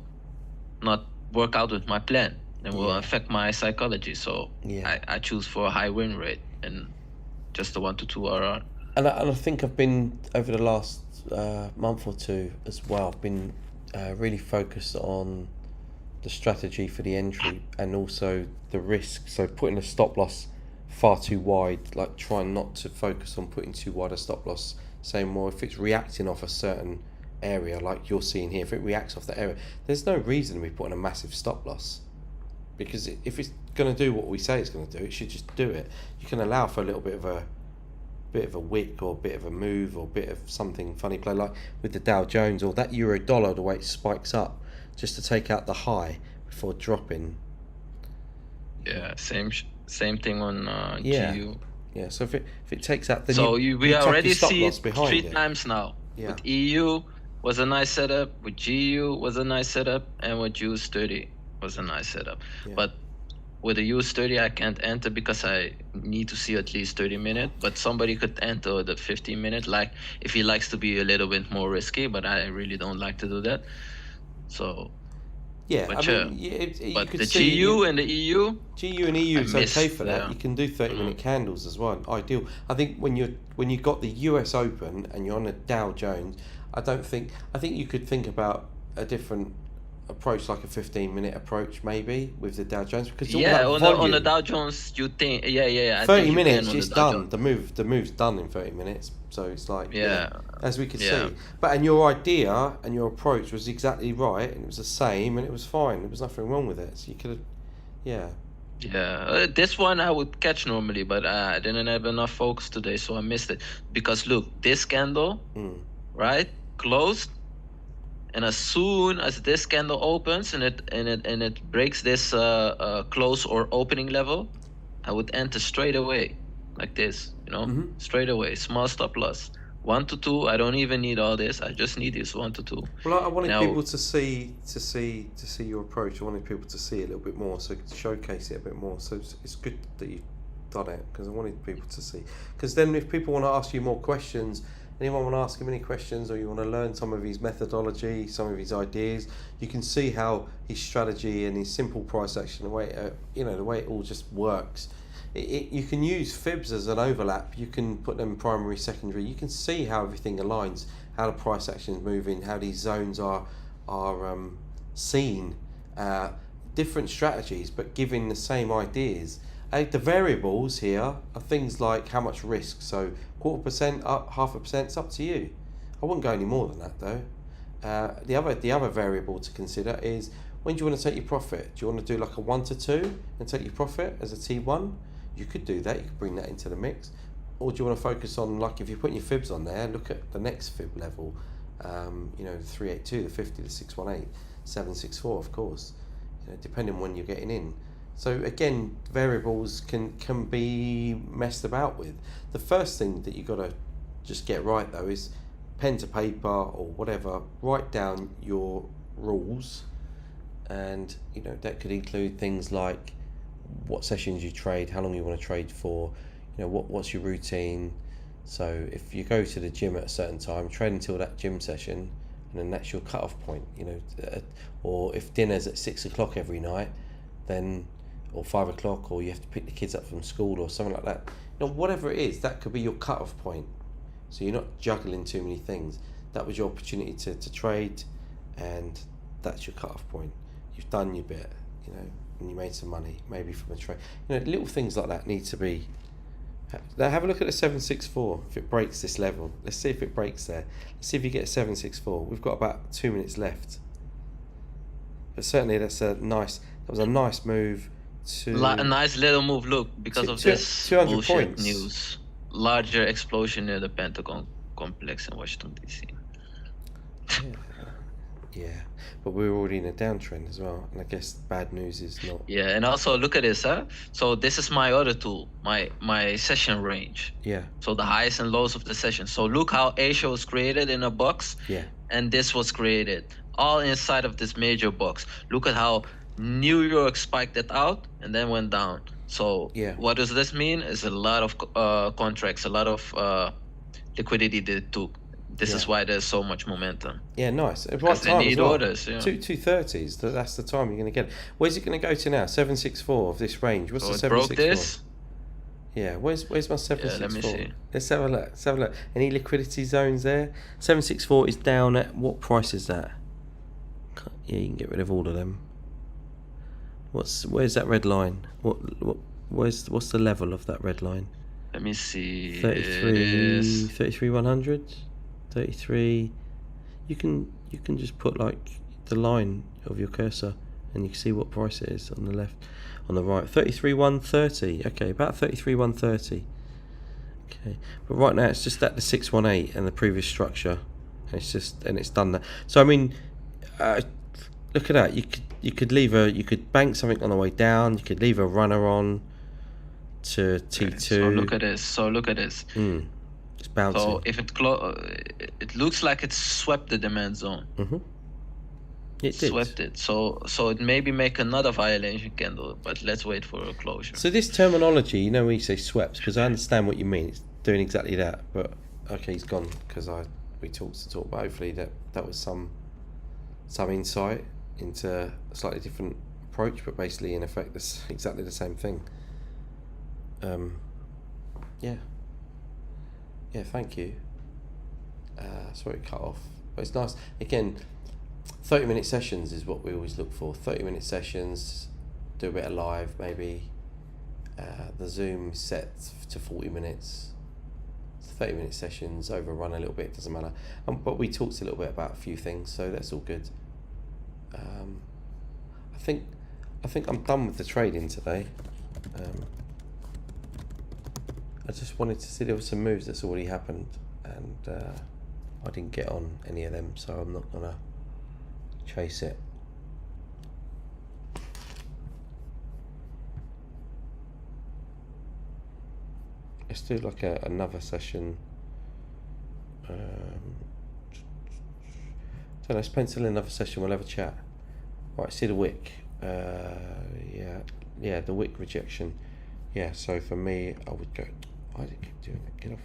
not work out with my plan and will affect my psychology. So I choose for a high win rate and just the 1 to 2 RR. And I think I've been, over the last month or two as well, I've been really focused on the strategy for the entry and also the risk. So putting a stop loss far too wide, like trying not to focus on putting too wide a stop loss saying, well, if it's reacting off a certain area like you're seeing here, if it reacts off that area, there's no reason to be putting a massive stop loss, because if it's going to do what we say it's going to do, it should just do it. You can allow for a little bit of a wick or a bit of a move or a bit of something funny play, like with the Dow Jones or that euro dollar, the way it spikes up just to take out the high before dropping. Yeah, same thing on Yeah. GU. Yeah, so if it takes out, then So we we already see it behind 3 it. times now. Yeah. With EU was a nice setup, with GU was a nice setup, and with US 30 was a nice setup. Yeah. But with the US 30 I can't enter because I need to see at least 30 minutes, but somebody could enter the 15 minute, like if he likes to be a little bit more risky, but I really don't like to do that. So Yeah, but I sure. mean, you but could the see GU and the EU, GU and EU is I miss okay for that. there. You can do 30-minute candles as well. Ideal. I think when you got the US Open and you're on a Dow Jones, I think you could think about a different approach, like a 15-minute approach maybe with the Dow Jones, because it's all yeah, about on the volume. Dow Jones you think I 30 think you minutes, can on it's the Dow done. Jones. The move's done in 30 minutes. So it's like, you know, Yeah. as we could Yeah. see. And your idea and your approach was exactly right, and it was the same, and it was fine. There was nothing wrong with it. So you could have, yeah. Yeah, this one I would catch normally, but I didn't have enough focus today, so I missed it. Because look, this candle, right, closed, and as soon as this candle opens and it breaks this close or opening level, I would enter straight away, like this, you know, straight away, small stop loss. 1 to 2. I don't even need all this. I just need this 1 to 2. Well, I wanted Now- people to see your approach. I wanted people to see it a little bit more, so showcase it a bit more. So it's good that you've done it, because I wanted people to see. Because then, if people want to ask you more questions, anyone want to ask him any questions, or you want to learn some of his methodology, some of his ideas, you can see how his strategy and his simple price action, the way the way it all just works. You can use fibs as an overlap. You can put them primary, secondary. You can see how everything aligns, how the price action is moving, how these zones are seen. Different strategies, but giving the same ideas. The variables here are things like how much risk. So 0.25% up, 0.5%. It's up to you. I wouldn't go any more than that though. The other variable to consider is, when do you want to take your profit? Do you want to do like a 1 to 2 and take your profit as a T1? You could do that. You could bring that into the mix. Or do you want to focus on, like, if you're putting your fibs on there, look at the next fib level. The 382, the 50, the 618, 764, of course. Depending on when you're getting in. So again, variables can be messed about with. The first thing that you got to just get right though is pen to paper or whatever. Write down your rules, and that could include things like what sessions you trade, how long you want to trade for, what's your routine. So if you go to the gym at a certain time, trade until that gym session, and then that's your cut-off point. Or if dinner's at 6 o'clock every night, then, or 5 o'clock, or you have to pick the kids up from school or something like that. Whatever it is, that could be your cut-off point. So you're not juggling too many things. That was your opportunity to trade, and that's your cut-off point. You've done your bit, and you made some money, maybe from a trade. Little things like that need to be. Now have a look at the 764. If it breaks this level, let's see if it breaks there. Let's see if you get a 764. We've got about 2 minutes left. But certainly that was a nice move to A nice little move. Look, because of this 200 bullshit points. news, larger explosion near the Pentagon complex in Washington D.C. Yeah, but we're already in a downtrend as well, and I guess bad news is not. Yeah, and also look at this, huh? So this is my other tool, my session range. Yeah. So the highs and lows of the session. So look how Asia was created in a box. Yeah. And this was created all inside of this major box. Look at how New York spiked it out and then went down. So Yeah. what does this mean? Is a lot of contracts, a lot of liquidity that it took. This is Yeah. why there's so much momentum. Yeah, nice. Right Because they time need as well. orders. Yeah. 230s. That's the time you're going to get it. Where's it going to go to now? 764 of this range. What's So the it broke 764? this. Yeah. Where's my 764? see. Let's have a look. Let's have a look. Any liquidity zones there? 764 is down at what price is that? Yeah, you can get rid of all of them. Where's that red line? What's the level of that red line? Let me see. 33 100, 33. You can just put like the line of your cursor, and you can see what price it is on the left, on the right. 33 130. Okay, about 33 130. Okay, but right now it's just at the 618 and the previous structure, and it's done that. So I mean, look at that. You could bank something on the way down. You could leave a runner on to T2. So look at this. It's bouncing. So if it looks like it swept the demand zone. It did. Swept it. So it maybe make another violation candle, but let's wait for a closure. So this terminology, you know, when you say swept, because I understand what you mean. It's doing exactly that. But okay, he's gone because we talked. But hopefully that was some insight into a slightly different approach, but basically in effect it's exactly the same thing. Yeah, thank you. Sorry it cut off, but it's nice. Again, 30-minute sessions is what we always look for. 30-minute sessions, do a bit of live maybe. The Zoom set to 40 minutes. 30-minute sessions, overrun a little bit, doesn't matter. But we talked a little bit about a few things, so that's all good. I think I'm done with the trading today. I just wanted to see there were some moves that's already happened, and I didn't get on any of them, so I'm not gonna chase it. Let's do like another session. So let's pencil in another session. We'll have a chat. Right, see the wick. Yeah, the wick rejection. Yeah, so for me, I would go. I didn't keep doing it. Get off.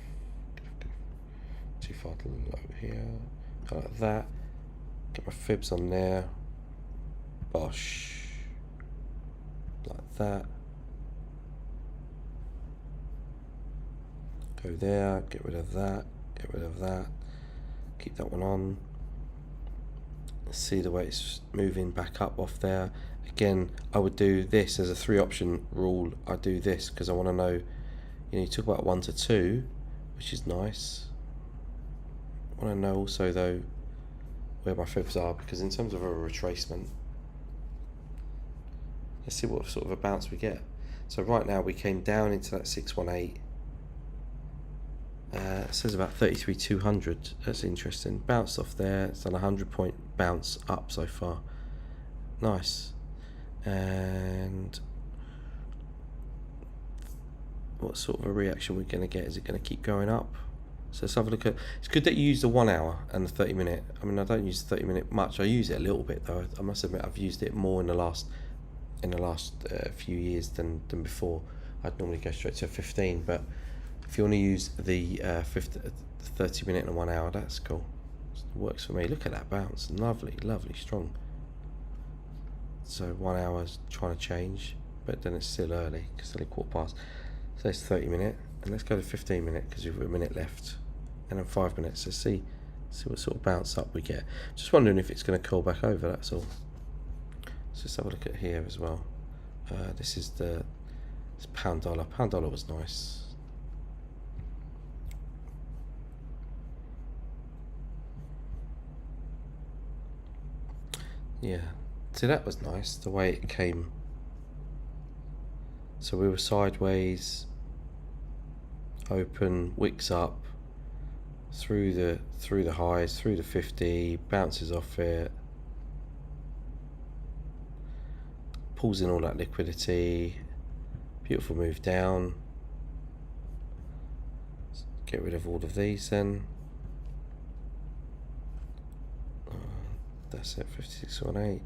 Too far to low here. Go like that. Get my fibs on there. Bosh. Like that. Go there. Get rid of that. Get rid of that. Keep that one on. See the way it's moving back up off there. Again, I would do this as a 3-option rule. I do this because I want to know, you talk about 1 to 2, which is nice. I want to know also though where my fibs are, because in terms of a retracement, let's see what sort of a bounce we get. So right now we came down into that 618. It says about 33,200. That's interesting. Bounced off there. It's done a 100-point bounce up so far. Nice. And what sort of a reaction we're going to get? Is it going to keep going up? So let's have a look at. It's good that you use the 1 hour and the 30-minute. I mean, I don't use the 30-minute much. I use it a little bit though. I must admit, I've used it more in the last few years than before. I'd normally go straight to 15, but if you want to use the 30-minute and 1 hour, that's cool. It works for me. Look at that bounce. Lovely, lovely, strong. So 1 hour's trying to change, but then it's still early because it's only 1/4 past. So it's 30-minute, and let's go to 15-minute because we've got a minute left, and then 5 minutes. So see what sort of bounce up we get. Just wondering if it's going to curl back over. That's all. Let's just have a look at here as well. This is it's pound dollar. Pound dollar was nice. Yeah, see, that was nice, the way it came. So we were sideways, open, wicks up, through the highs, through the 50, bounces off it, pulls in all that liquidity, beautiful move down. Let's get rid of all of these then. That's it, 5618.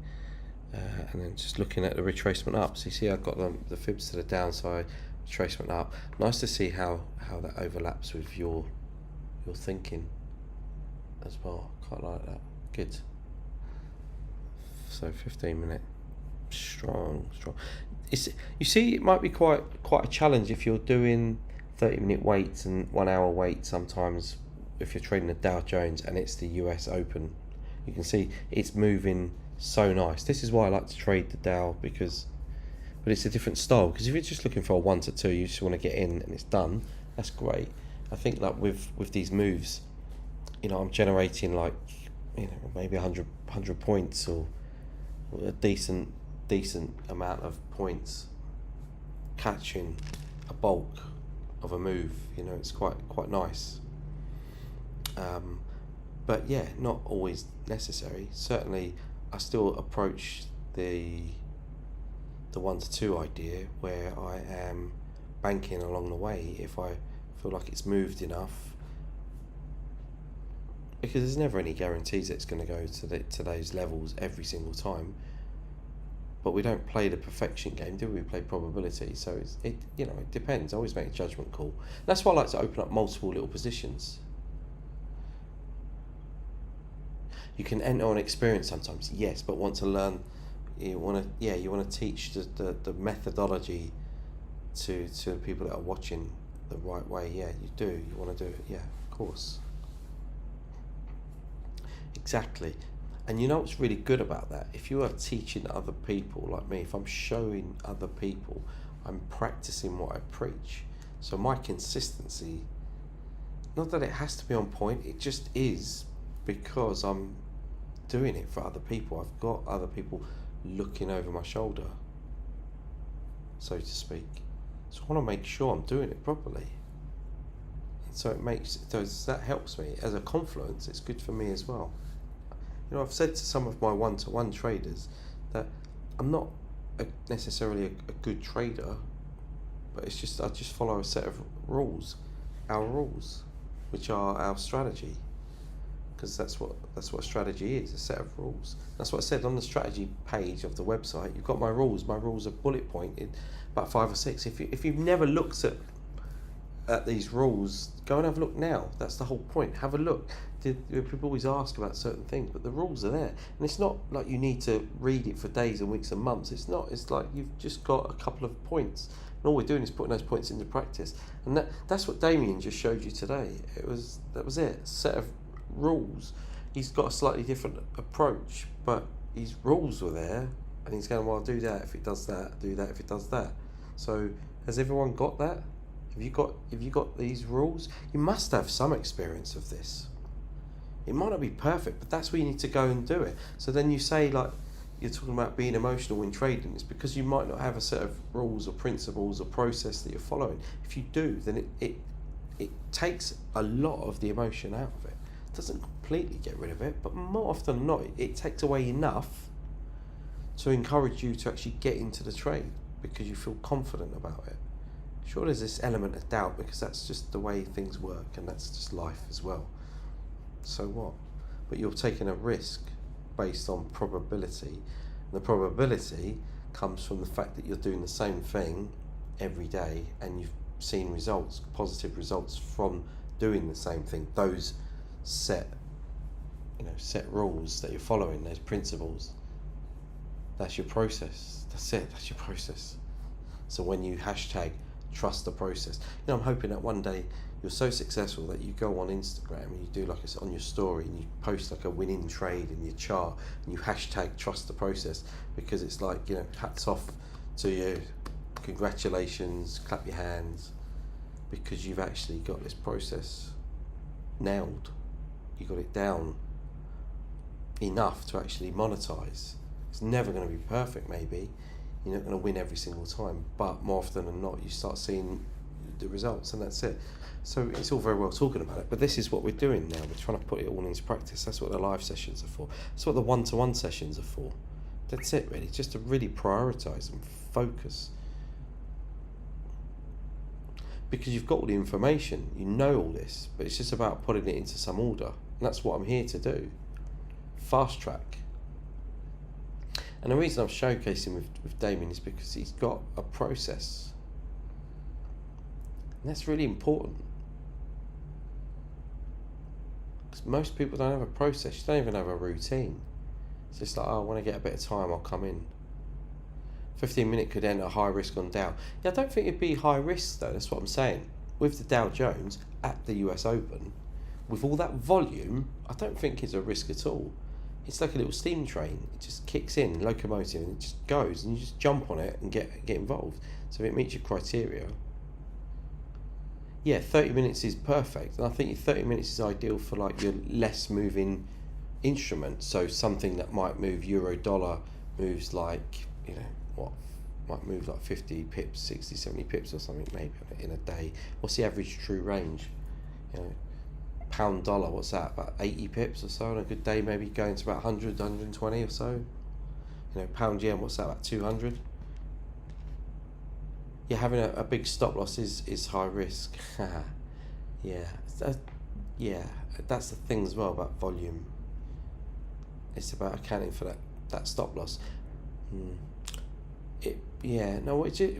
And then just looking at the retracement up. So you see I've got the fibs to the downside, retracement up. Nice to see how that overlaps with your thinking as well. Quite like that. Good. So 15-minute, strong. You see, it might be quite a challenge if you're doing 30-minute weights and 1 hour weight sometimes. If you're trading the Dow Jones and it's the US Open, you can see it's moving so nice. This is why I like to trade the Dow, but it's a different style. Because if you're just looking for a 1 to 2, you just want to get in and it's done. That's great. I think like with these moves, I'm generating like, maybe 100 points or a decent amount of points catching a bulk of a move. It's quite nice. But yeah, not always necessary. Certainly, I still approach the 1 to 2 idea where I am banking along the way if I feel like it's moved enough, because there's never any guarantees that it's going to go to those levels every single time. But we don't play the perfection game, do we? We play probability. So it depends. I always make a judgment call. That's why I like to open up multiple little positions. You can enter on experience sometimes, yes, but want to learn. You want to teach the methodology to the people that are watching the right way. Yeah, you do. You want to do it. Yeah, of course. Exactly. And you know what's really good about that? If you are teaching other people like me, if I'm showing other people, I'm practicing what I preach. So my consistency, not that it has to be on point, it just is, because I'm doing it for other people. I've got other people looking over my shoulder, so to speak. So I want to make sure I'm doing it properly. And so that helps me as a confluence. It's good for me as well. I've said to some of my one-to-one traders that I'm not necessarily a good trader, but it's just I just follow a set of rules, our rules, which are our strategy, because that's what strategy is, a set of rules. That's what I said on the strategy page of the website. You've got my rules. My rules are bullet pointed, about 5 or 6. If you've never looked at these rules, go and have a look now. That's the whole point. Have a look. People always ask about certain things, but the rules are there, and it's not like you need to read it for days and weeks and months. It's not. It's like you've just got a couple of points, and all we're doing is putting those points into practice. And that's what Damien just showed you today. That was it. A set of rules. He's got a slightly different approach, but his rules were there, and he's going, well, I'll do that if it does that. Do that if it does that. So has everyone got that? Have you got these rules? You must have some experience of this. It might not be perfect, but that's where you need to go and do it. So then you say, like, you're talking about being emotional when trading. It's because you might not have a set of rules or principles or process that you're following. If you do, then it takes a lot of the emotion out of it. It doesn't completely get rid of it, but more often than not, it takes away enough to encourage you to actually get into the trade because you feel confident about it. Sure, there's this element of doubt because that's just the way things work, and that's just life as well. So what? But you're taking a risk based on probability. And the probability comes from the fact that you're doing the same thing every day and you've seen results, positive results from doing the same thing. Those set rules that you're following, those principles. That's your process. That's it. That's your process. So when you hashtag trust the process, I'm hoping that one day you're so successful that you go on Instagram and you do like on your story and you post like a winning trade in your chart and you hashtag trust the process, because it's like, hats off to you, congratulations, clap your hands, because you've actually got this process nailed. You got it down enough to actually monetize. It's never going to be perfect, maybe. You're not going to win every single time, but more often than not, you start seeing the results, and that's it. So it's all very well talking about it, but this is what we're doing now. We're trying to put it all into practice. That's what the live sessions are for. That's what the one-to-one sessions are for. That's it, really. Just to really prioritise and focus. Because you've got all the information, you know all this, but it's just about putting it into some order. And that's what I'm here to do. Fast track. And the reason I'm showcasing with Damien is because he's got a process. And that's really important. Because most people don't have a process. You don't even have a routine. It's just like, I want to get a bit of time, I'll come in. 15-minute could enter high risk on Dow. Yeah, I don't think it'd be high risk though, that's what I'm saying. With the Dow Jones at the US Open, with all that volume, I don't think it's a risk at all. It's like a little steam train. It just kicks in, locomotive, and it just goes, and you just jump on it and get involved. So if it meets your criteria, yeah, 30 minutes is perfect. And I think 30 minutes is ideal for like your less moving instrument. So something that might move euro dollar moves like, you know, what might move like 50 pips, 60, 70 pips or something maybe in a day. What's the average true range? You know, pound dollar, what's that, about 80 pips or so on a good day, maybe going to about 100, 120 or so. You know, pound yen, what's that, about 200? Yeah, having a big stop loss is high risk. Yeah, yeah, that's the thing as well about volume. It's about accounting for that stop loss.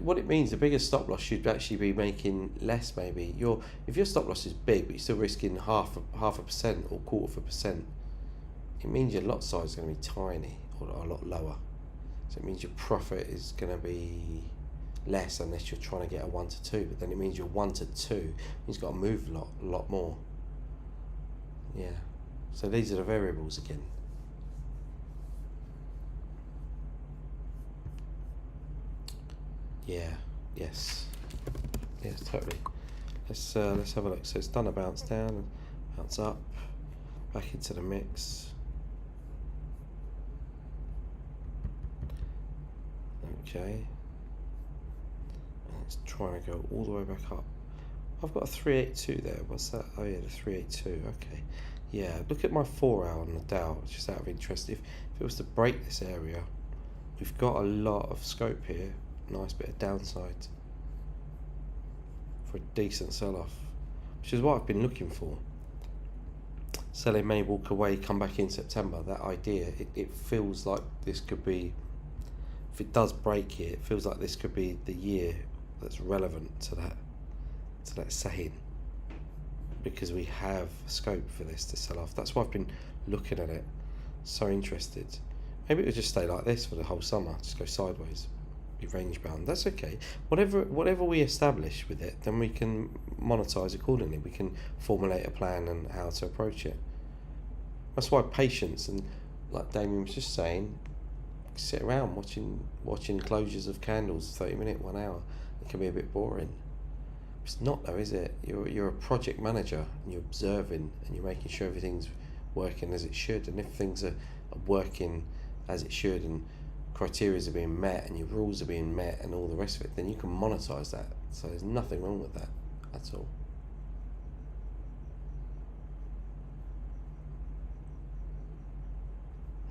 What it means, the bigger stop loss should actually be making less maybe. If your stop loss is big but you're still risking half a percent or 1/4%, it means your lot size is going to be tiny or a lot lower. So it means your profit is going to be less unless you're trying to get a 1 to 2, but then it means your 1 to 2 means you've got to move a lot more. Yeah, so these are the variables again. Yeah, yes, totally. Let's have a look. So it's done a bounce down and bounce up, back into the mix. Okay, and it's trying to go all the way back up. I've got a 382 there. What's that? Oh yeah, the 382. Okay, yeah. Look at my 4 hour on the Dow. Just out of interest, if it was to break this area, we've got a lot of scope here. Nice bit of downside for a decent sell-off, which is what I've been looking for. Selling May, walk away, come back in September. That idea, it feels like this could be, if it does break here, it feels like this could be the year that's relevant to that saying, because we have scope for this to sell off. That's why I've been looking at it, so interested. Maybe it would just stay like this for the whole summer, just go sideways, be range bound. That's okay. Whatever we establish with it, then we can monetize accordingly. We can formulate a plan and how to approach it. That's why patience, and like Damien was just saying, sit around watching closures of candles, 30-minute, 1 hour. It can be a bit boring. It's not though, is it? You're a project manager and you're observing and you're making sure everything's working as it should. And if things are working as it should and criteria are being met and your rules are being met and all the rest of it, then you can monetize that. So there's nothing wrong with that at all.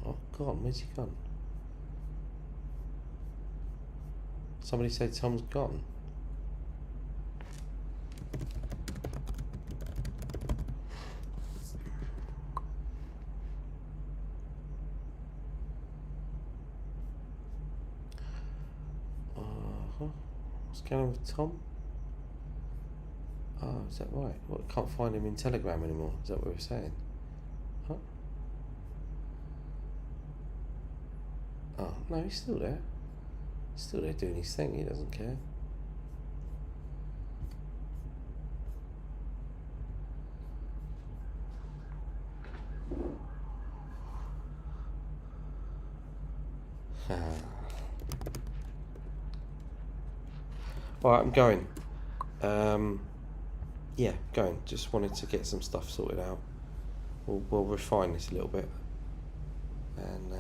Oh, gone. Where's he gone? Somebody said Tom's gone. What's going on with Tom? Oh, is that right? What, can't find him in Telegram anymore? Is that what we were saying? Huh? Oh, no, he's still there. He's still there doing his thing. He doesn't care. Alright, I'm going. Yeah, going. Just wanted to get some stuff sorted out. We'll refine this a little bit. And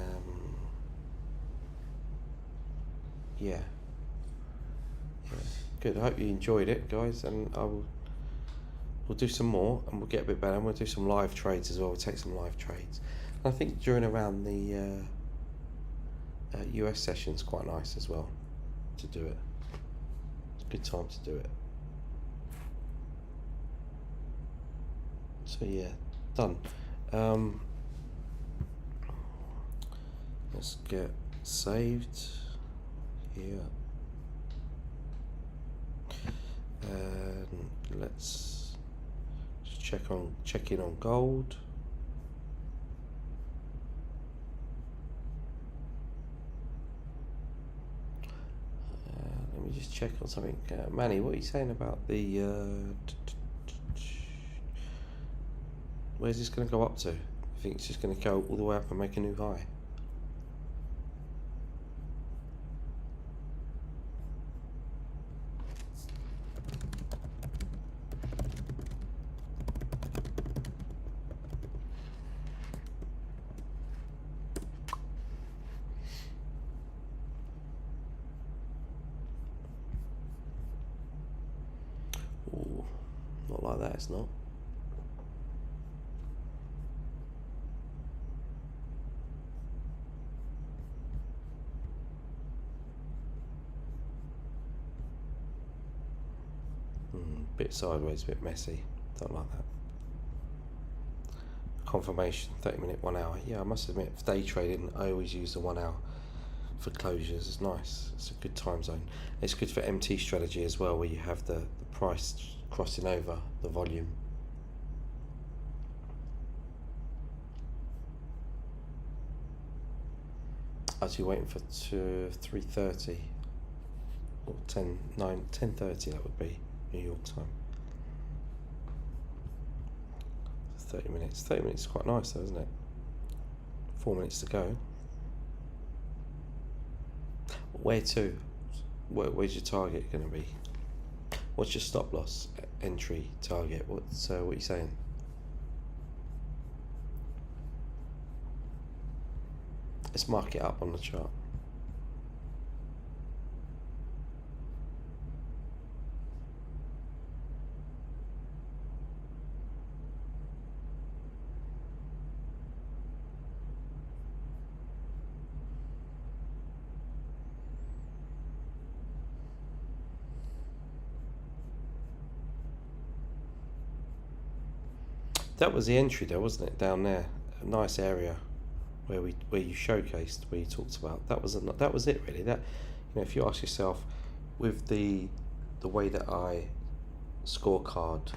yeah, good. I hope you enjoyed it, guys. And we'll do some more, and we'll get a bit better. And we'll do some live trades as well. We'll take some live trades. And I think during around the US session's quite nice as well to do it. Good time to do it. So yeah, done. Let's get saved here, and let's just check in on gold. Let me just check on something. Manny, what are you saying about the where's this going to go up to? I think it's just going to go all the way up and make a new high. Not like that, it's not. Bit sideways, a bit messy. Don't like that. Confirmation, 30-minute, 1 hour. Yeah, I must admit, for day trading, I always use the 1 hour for closures. It's nice. It's a good time zone. It's good for MT strategy as well, where you have the price crossing over the volume. Actually waiting for 3:30 or 10:30 that would be New York time. 30 minutes. 30 minutes is quite nice though, isn't it? 4 minutes to go. Where to? Where's your target going to be? What's your stop loss entry target? What are you saying? Let's mark it up on the chart. That was the entry there, wasn't it? Down there, a nice area where you showcased, where you talked about. That was it really. That, if you ask yourself, with the way that I scorecard,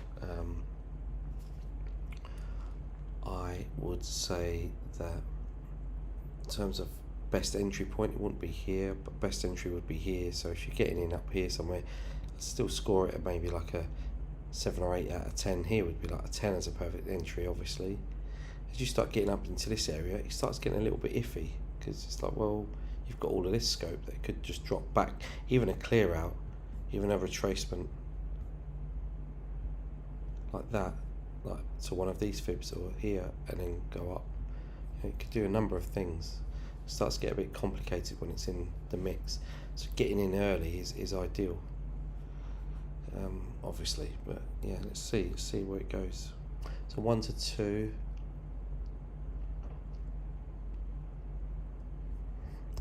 I would say that in terms of best entry point, it wouldn't be here, but best entry would be here. So if you're getting in up here somewhere, I'd still score it at maybe like a 7 or 8 out of 10. Here would be like a 10 as a perfect entry, obviously. As you start getting up into this area, it starts getting a little bit iffy, because it's like, well, you've got all of this scope that could just drop back, even a clear out, even a retracement like that, like to one of these fibs or here, and then go up. It could do a number of things. It starts to get a bit complicated when it's in the mix. So getting in early is ideal. Obviously, but yeah, let's see where it goes. So 1 to 2.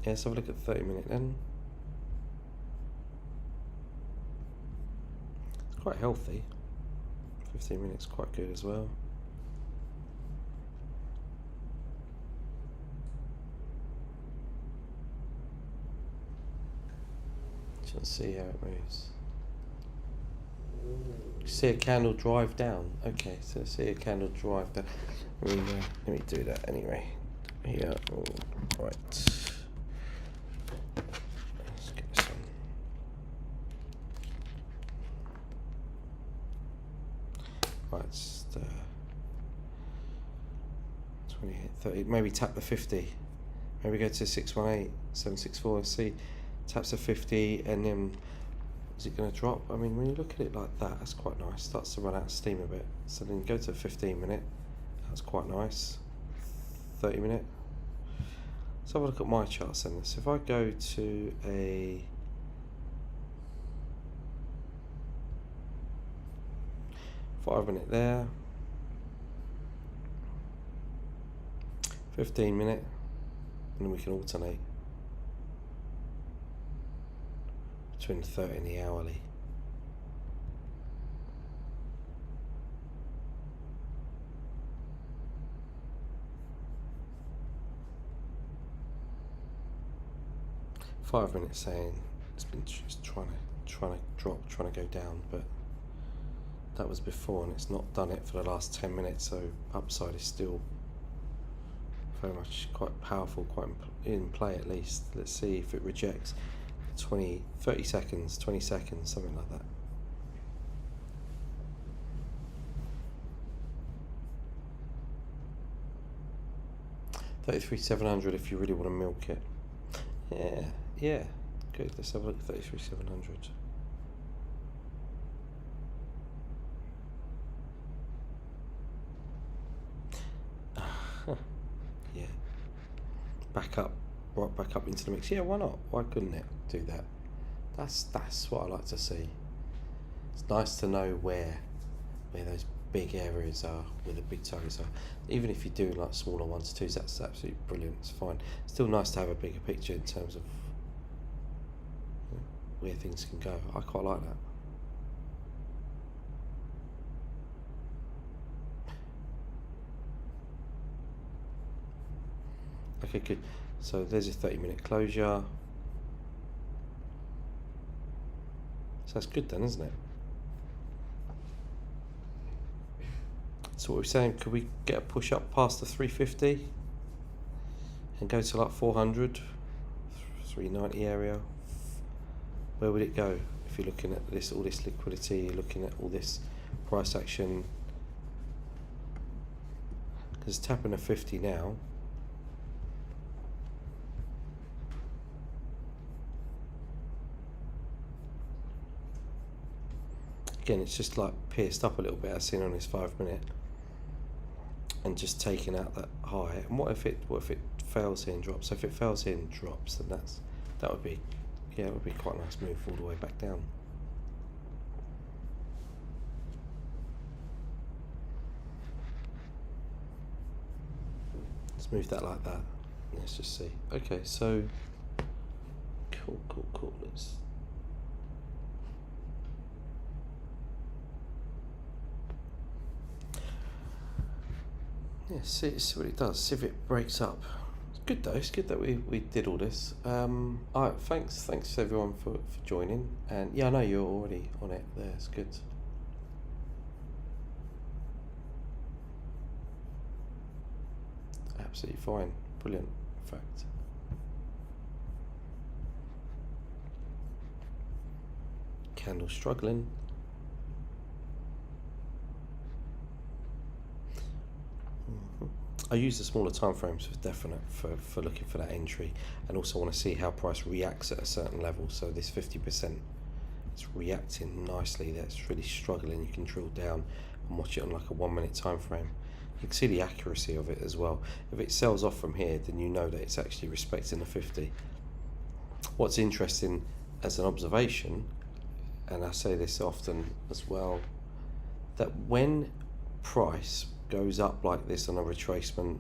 Yeah, let's have a look at 30-minute then. It's quite healthy. 15 minutes quite good as well. Just see how it moves. See a candle drive down. Okay, so see a candle drive down. Let me do that anyway. Here, right. Let's get this on. Right, it's 28, 30. Maybe tap the 50. Maybe go to 618, 764. See, taps the 50, and then. Is it going to drop? I mean, when you look at it like that, that's quite nice. Starts to run out of steam a bit. So then you go to 15-minute. That's quite nice. 30-minute. Let's have a look at my charts then. So if I go to a 5-minute there, 15-minute, and then we can alternate between the 30 and the hourly. Five minutes saying it's been just trying to drop, trying to go down, but that was before, and it's not done it for the last 10 minutes. So upside is still very much quite powerful, quite in play at least. Let's see if it rejects. 30 seconds, 20 seconds, something like that. $33,700 if you really want to milk it. Yeah, good. Let's have a look at 33,700. Yeah. Right back up into the mix. Yeah, why not? Why couldn't it do that? That's what I like to see. It's nice to know where where those big areas are, where the big targets are. Even if you do like smaller 1s, 2s, that's absolutely brilliant. It's fine. Still nice to have a bigger picture in terms of where things can go. I quite like that. Okay, good. So there's a 30-minute closure. So that's good then, isn't it? So what we're saying, could we get a push up past the 350 and go to like 400, 390 area? Where would it go if you're looking at this, all this liquidity, you're looking at all this price action? Because tapping a 50 now. Again, it's just like pierced up a little bit, I've seen on this 5-minute, and just taking out that high. And what if it fails here and drops? So if it fails here and drops, then that would be, yeah, it would be quite a nice move all the way back down. Let's move that like that. Let's just see. Okay, so cool. Let's. Yeah, see what it does. See if it breaks up. It's good though. It's good that we did all this. Alright, thanks everyone for joining. And yeah, I know you're already on it there. It's good. Absolutely fine. Brilliant. In fact. Candle struggling. I use the smaller time frames for definite for looking for that entry, and also want to see how price reacts at a certain level. So this 50%, it's reacting nicely. That's really struggling. You can drill down and watch it on like a 1-minute time frame. You can see the accuracy of it as well. If it sells off from here, then you know that it's actually respecting the 50. What's interesting as an observation, and I say this often as well, that when price goes up like this on a retracement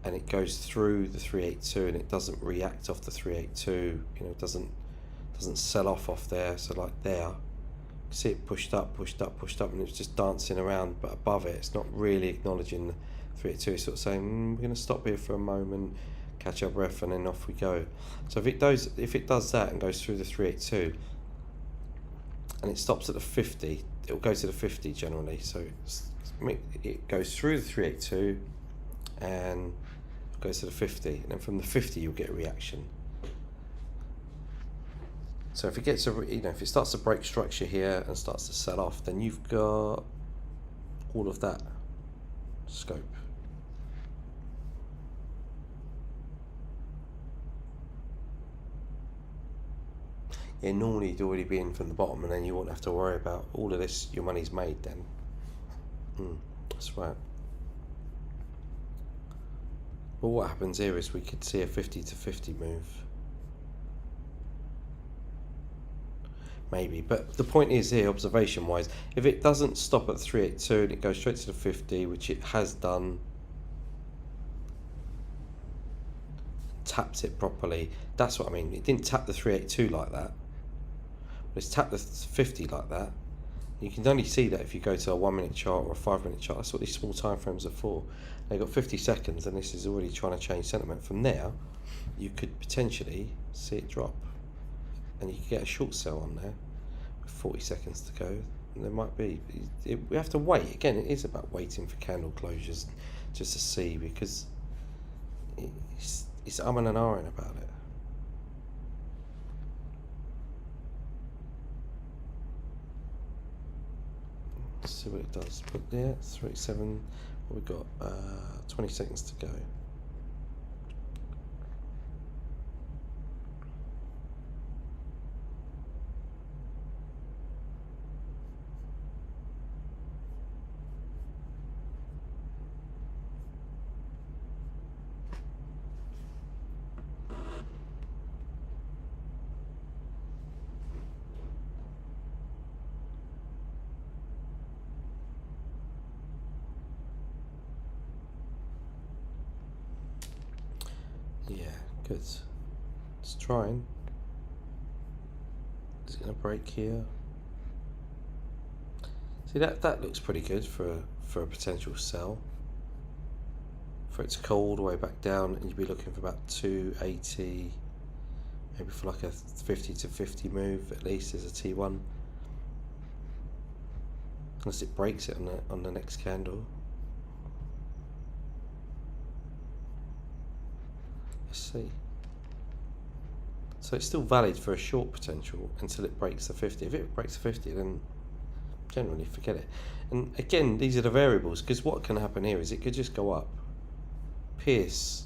and it goes through the 382 and it doesn't react off the 382, you know, it doesn't sell off there, so like there, you see it pushed up, and it's just dancing around, but above it, it's not really acknowledging the 382. It's sort of saying, we're going to stop here for a moment, catch our breath, and then off we go. So if it does that and goes through the 382 and it stops at the 50, it will go to the 50 generally. So it goes through the 382 and goes to the 50, and then from the 50 you'll get a reaction. So if it gets if it starts to break structure here and starts to sell off, then you've got all of that scope. Yeah, normally you'd already be in from the bottom, and then you won't have to worry about all of this. Your money's made then. That's right. But what happens here is we could see a 50 to 50 move. Maybe, but the point is here, observation wise, if it doesn't stop at 382 and it goes straight to the 50, which it has done, tapped it properly, that's what I mean. It didn't tap the 382 like that, but it's tapped the 50 like that. You can only see that if you go to a 1-minute chart or a 5-minute chart. That's what these small time frames are for. They've got 50 seconds, and this is already trying to change sentiment. From there, you could potentially see it drop, and you could get a short sell on there with 40 seconds to go. And there might be. We have to wait. Again, it is about waiting for candle closures just to see, because it's umming and ahhing about it. Let's see what it does. But yeah, 37. What we got? 20 seconds to go. Good. It's trying. Is it going to break here? See, that looks pretty good for a potential sell. For it to call all the way back down, and you'd be looking for about 280, maybe for like a 50 to 50 move at least as a T1. Unless it breaks it on the next candle. Let's see. So it's still valid for a short potential until it breaks the 50. If it breaks the 50, then generally forget it. And again, these are the variables, because what can happen here is it could just go up, pierce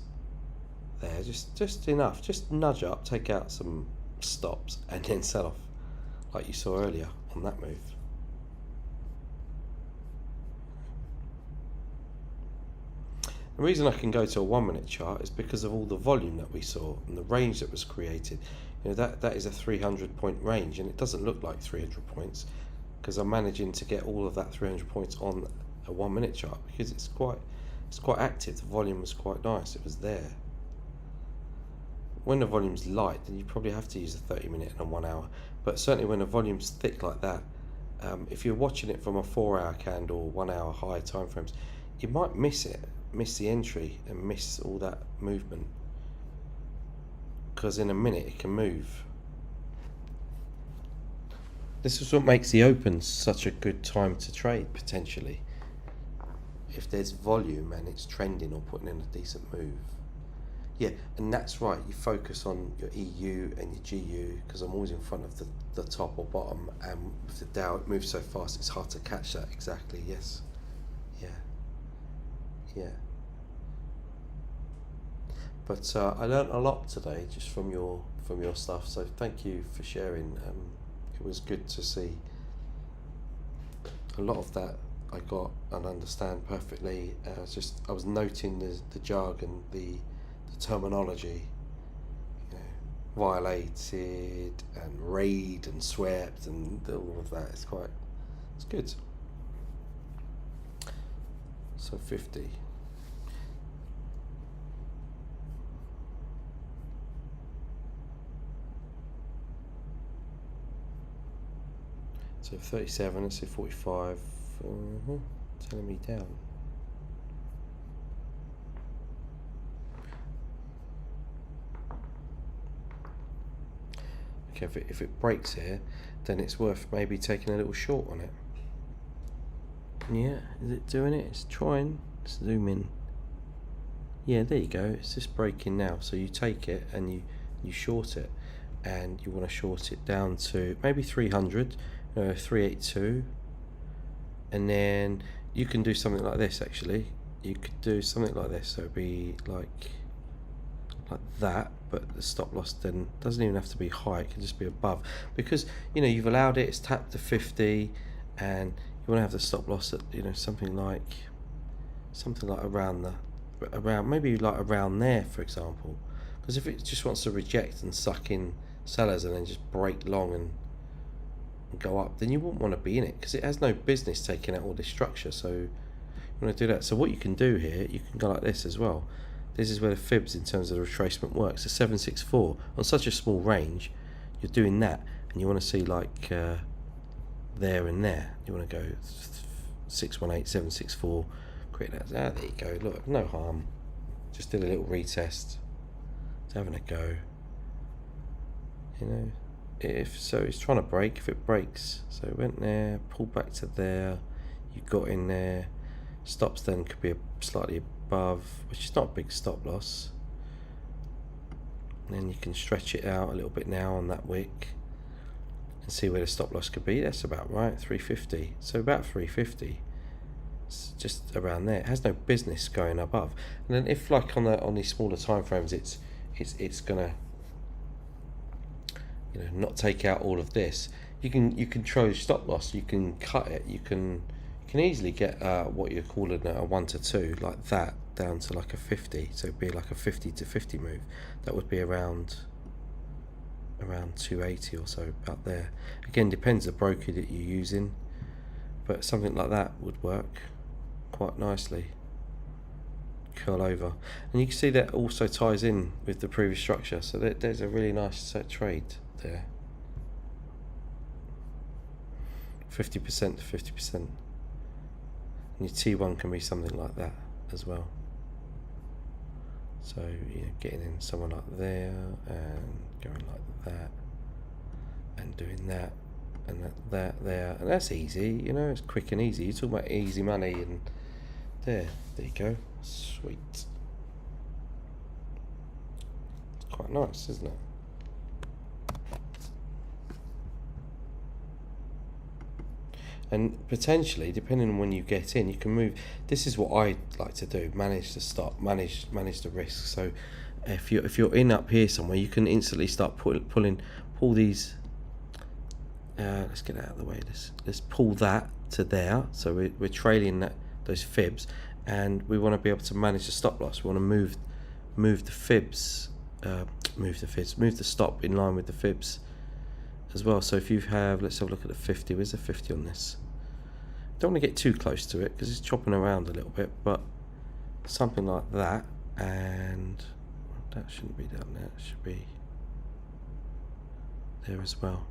there, just enough, just nudge up, take out some stops, and then sell off, like you saw earlier on that move. The reason I can go to a 1 minute chart is because of all the volume that we saw and the range that was created. You know, that is a 300 point range, and it doesn't look like 300 points because I'm managing to get all of that 300 points on a 1 minute chart because it's quite active. The volume was quite nice. It was there. When the volume's light, then you probably have to use a 30 minute and a 1 hour. But certainly when the volume's thick like that, if you're watching it from a 4 hour candle or 1 hour high time frames, you might miss it. Miss the entry and miss all that movement, because in a minute it can move. This is what makes the open such a good time to trade potentially, if there's volume and it's trending or putting in a decent move. Yeah, and that's right, you focus on your EU and your GU, because I'm always in front of the top or bottom, and with the Dow it moves so fast it's hard to catch that exactly. Yes. Yeah. But I learned a lot today just from your stuff, so thank you for sharing. It was good to see a lot of that I got and understand perfectly. I was noting the jargon, the terminology, you know, violated and raid and swept and all of that. It's good. So 50. So 37, let's say 45, telling me down. Okay, if it breaks here, then it's worth maybe taking a little short on it. Yeah, is it doing it? It's trying. Let's zoom in. Yeah, there you go. It's just breaking now. So you take it and you short it, and you want to short it down to maybe 300. 382, and then you can do something like this. Actually, you could do something like this, so it'd be like that, but the stop loss then doesn't even have to be high, it can just be above, because you know you've allowed it, it's tapped to 50, and you want to have the stop loss at, you know, something like around maybe like around there, for example, because if it just wants to reject and suck in sellers and then just break long and go up, then you wouldn't want to be in it, because it has no business taking out all this structure. So you want to do that. So what you can do here, you can go like this as well. This is where the fibs in terms of the retracement works. So 764 on such a small range, you're doing that, and you want to see like there and there. You want to go 618, 764, create that. There you go. Look, no harm. Just did a little retest. It's having a go. You know. If so, it's trying to break. If it breaks, so it went there, pulled back to there, you got in there, stops then could be slightly above, which is not a big stop loss, and then you can stretch it out a little bit now on that wick and see where the stop loss could be. That's about right, 350. So about 350, it's just around there. It has no business going above. And then if like on these smaller time frames, it's gonna, you know, not take out all of this. You can control your stop loss. You can cut it. You can easily get what you're calling a 1 to 2 like that down to like a 50. So it'd be like a 50 to 50 move. That would be around 280 or so, about there. Again, depends the broker that you're using, but something like that would work quite nicely. curl over, and you can see that also ties in with the previous structure, so there's a really nice trade there. 50% to 50%, and your T1 can be something like that as well. So getting in somewhere like there and going like that and doing that and that there, and that's easy, it's quick and easy. You talk about easy money, and there you go. Sweet. It's quite nice, isn't it? And potentially, depending on when you get in, you can move. This is what I like to do: manage the stop, manage the risk. So, if you're in up here somewhere, you can instantly start pull these. Let's get out of the way. Let's pull that to there. So we're trailing those fibs, and we want to be able to manage the stop loss. We want to move the fibs, move the stop in line with the fibs as well. So if you have, let's have a look at the 50. Where's the 50 on this? Don't want to get too close to it because it's chopping around a little bit, but something like that, and that shouldn't be down there. It should be there as well.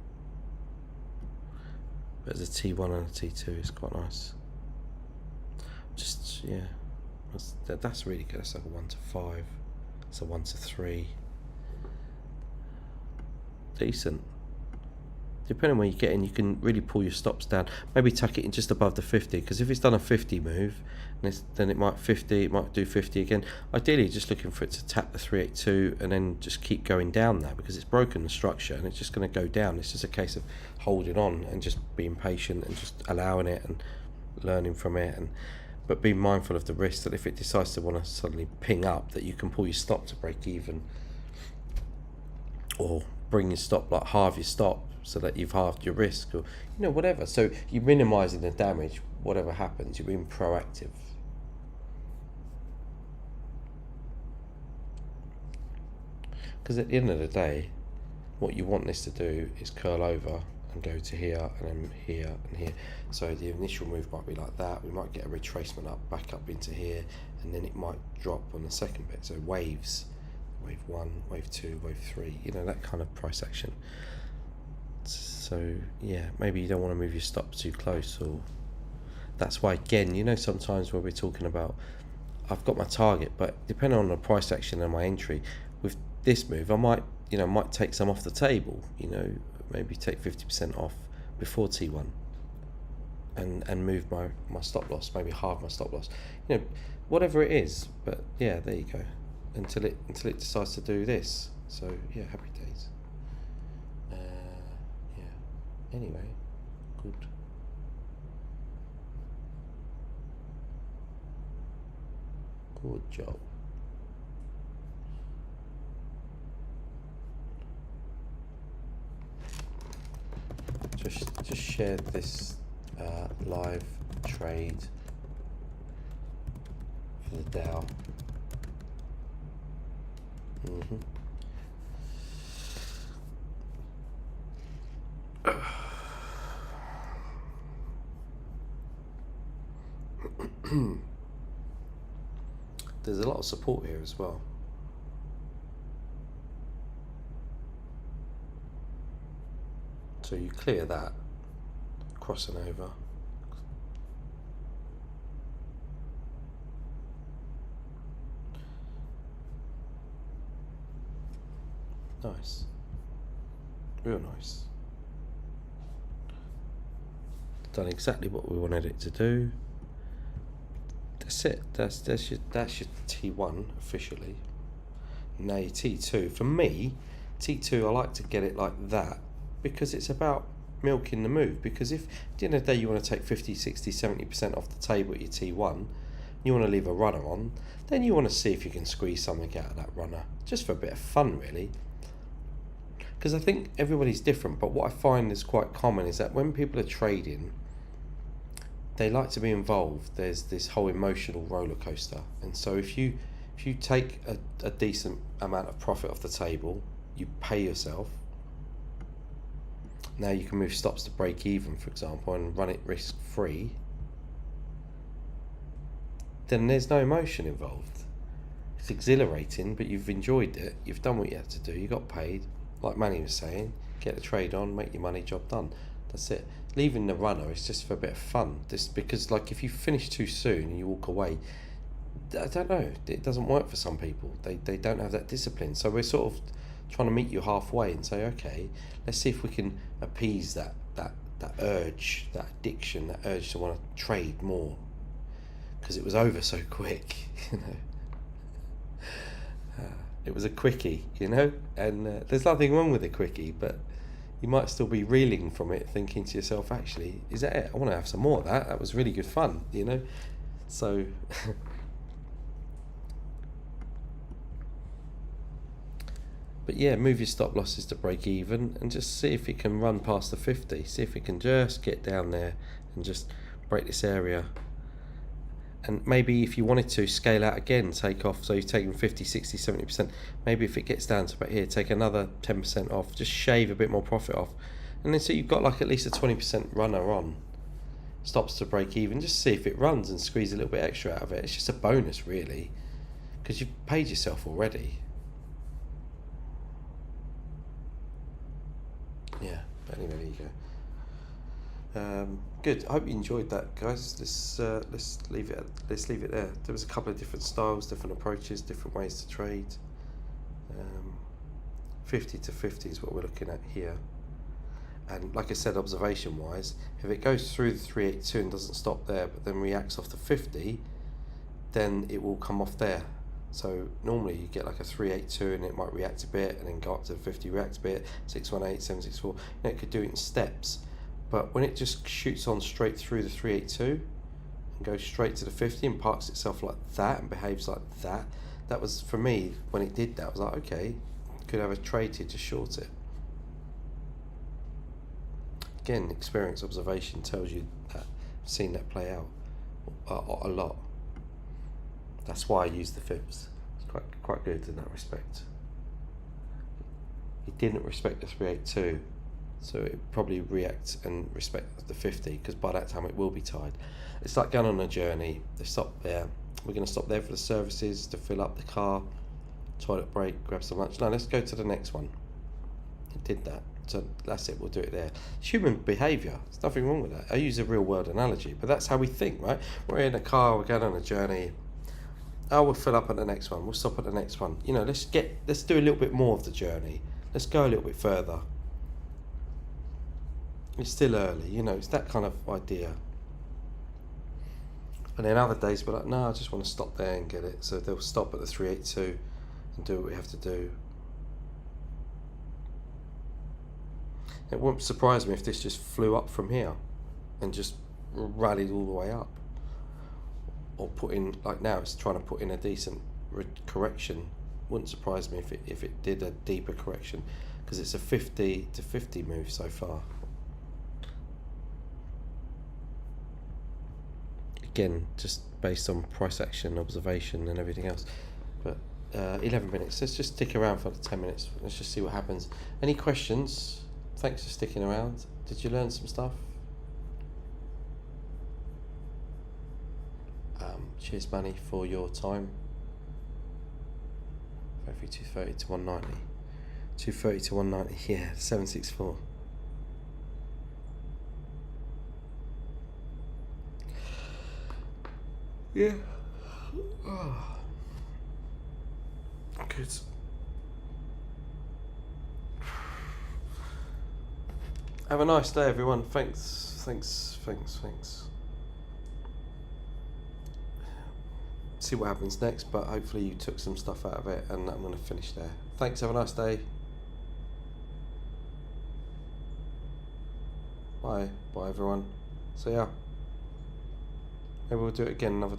But there's a T1 and a T2. It's quite nice. Just that's really good. It's like a 1 to 5. It's a 1 to 3. Decent. Depending on where you get in, you can really pull your stops down. Maybe tuck it in just above the 50, because if it's done a 50 move, then it might do 50 again. Ideally, just looking for it to tap the 382 and then just keep going down there, because it's broken the structure and it's just going to go down. It's just a case of holding on and just being patient and just allowing it and learning from it, but being mindful of the risk that if it decides to want to suddenly ping up, that you can pull your stop to break even, or bring your stop, like halve your stop, so that you've halved your risk, or whatever. So you're minimizing the damage. Whatever happens, you're being proactive. Because at the end of the day, what you want this to do is curl over and go to here and then here and here. So the initial move might be like that. We might get a retracement back up into here, and then it might drop on the second bit. So waves, wave 1, wave 2, wave 3, that kind of price action. So yeah, maybe you don't want to move your stop too close, or that's why, again, sometimes when we're talking about, I've got my target, but depending on the price action and my entry, with this move, I might take some off the table, maybe take 50% off before T1 and move my stop loss, maybe halve my stop loss, whatever it is. But yeah, there you go, until it decides to do this. So yeah, happy days. Anyway, good. Good job. Just shared this live trade for the Dow. There's a lot of support here as well. So you clear that, crossing over. Nice. Real nice. Done exactly what we wanted it to do. That's it. That's your T1 officially. Now your T2. For me, T2, I like to get it like that, because it's about milking the move. Because if at the end of the day you want to take 50, 60, 70% off the table at your T1, you want to leave a runner on, then you want to see if you can squeeze something out of that runner, just for a bit of fun, really. Because I think everybody's different, but what I find is quite common is that when people are trading, they like to be involved. There's this whole emotional roller coaster, and so if you take a decent amount of profit off the table, you pay yourself. Now you can move stops to break even, for example, and run it risk free. Then there's no emotion involved. It's exhilarating, but you've enjoyed it. You've done what you had to do. You got paid. Like Manny was saying, get the trade on, make your money, job done. That's it. Leaving the runner is just for a bit of fun. Just because, like, if you finish too soon and you walk away, I don't know, it doesn't work for some people. They don't have that discipline. So we're sort of trying to meet you halfway and say, okay, let's see if we can appease that urge, that addiction, that urge to want to trade more, because it was over so quick, you know. It was a quickie, you know, and there's nothing wrong with a quickie, but you might still be reeling from it, thinking to yourself, actually, is that it? I want to have some more of that. That was really good fun, you know. So but yeah, move your stop losses to break even and just see if it can run past the 50. See if it can just get down there and just break this area. And maybe if you wanted to, scale out again, take off. So you've taken 50, 60, 70%. Maybe if it gets down to about here, take another 10% off. Just shave a bit more profit off. And then so you've got like at least a 20% runner on. Stops to break even. Just see if it runs and squeeze a little bit extra out of it. It's just a bonus, really, because you've paid yourself already. Yeah, but anyway, there you go. Good. I hope you enjoyed that, guys. Let's leave it there. There was a couple of different styles, different approaches, different ways to trade. 50 to 50 is what we're looking at here. And like I said, observation wise, if it goes through the 382 and doesn't stop there, but then reacts off the 50, then it will come off there. So normally you get like a 382 and it might react a bit and then go up to the 50, react a bit, 618, 764. You know, it could do it in steps. But when it just shoots on straight through the 382 and goes straight to the 50 and parks itself like that and behaves like that, that was, for me, when it did that, I was like, okay, could have a trade here to short it. Again, experience, observation tells you that I've seen that play out a lot. That's why I use the fibs. It's quite good in that respect. He didn't respect the 382, so it probably react and respect the 50, because by that time it will be tied. It's like going on a journey. They stop there. We're going to stop there for the services, to fill up the car, toilet break, grab some lunch. No, let's go to the next one. It did that. So that's it, we'll do it there. It's human behaviour, there's nothing wrong with that. I use a real world analogy, but that's how we think, right? We're in a car, we're going on a journey. Oh, we'll fill up at the next one, we'll stop at the next one. You know, let's do a little bit more of the journey. Let's go a little bit further. It's still early, you know, it's that kind of idea. And then other days we're like, no, I just want to stop there and get it. So they'll stop at the 382 and do what we have to do. It wouldn't surprise me if this just flew up from here and just rallied all the way up. Or put in, like now it's trying to put in a decent correction. Wouldn't surprise me if it did a deeper correction, because it's a 50 to 50 move so far. Again, just based on price action, observation and everything else. But 11 minutes, let's just stick around for 10 minutes. Let's just see what happens. Any questions? Thanks for sticking around. Did you learn some stuff? Cheers, Manny, for your time. 230 to 190. 230 to 190, yeah, 764. Yeah. Oh. Good. Have a nice day, everyone. Thanks. See what happens next, but hopefully you took some stuff out of it, and I'm going to finish there. Thanks, have a nice day. Bye everyone. See ya. Maybe we'll do it again another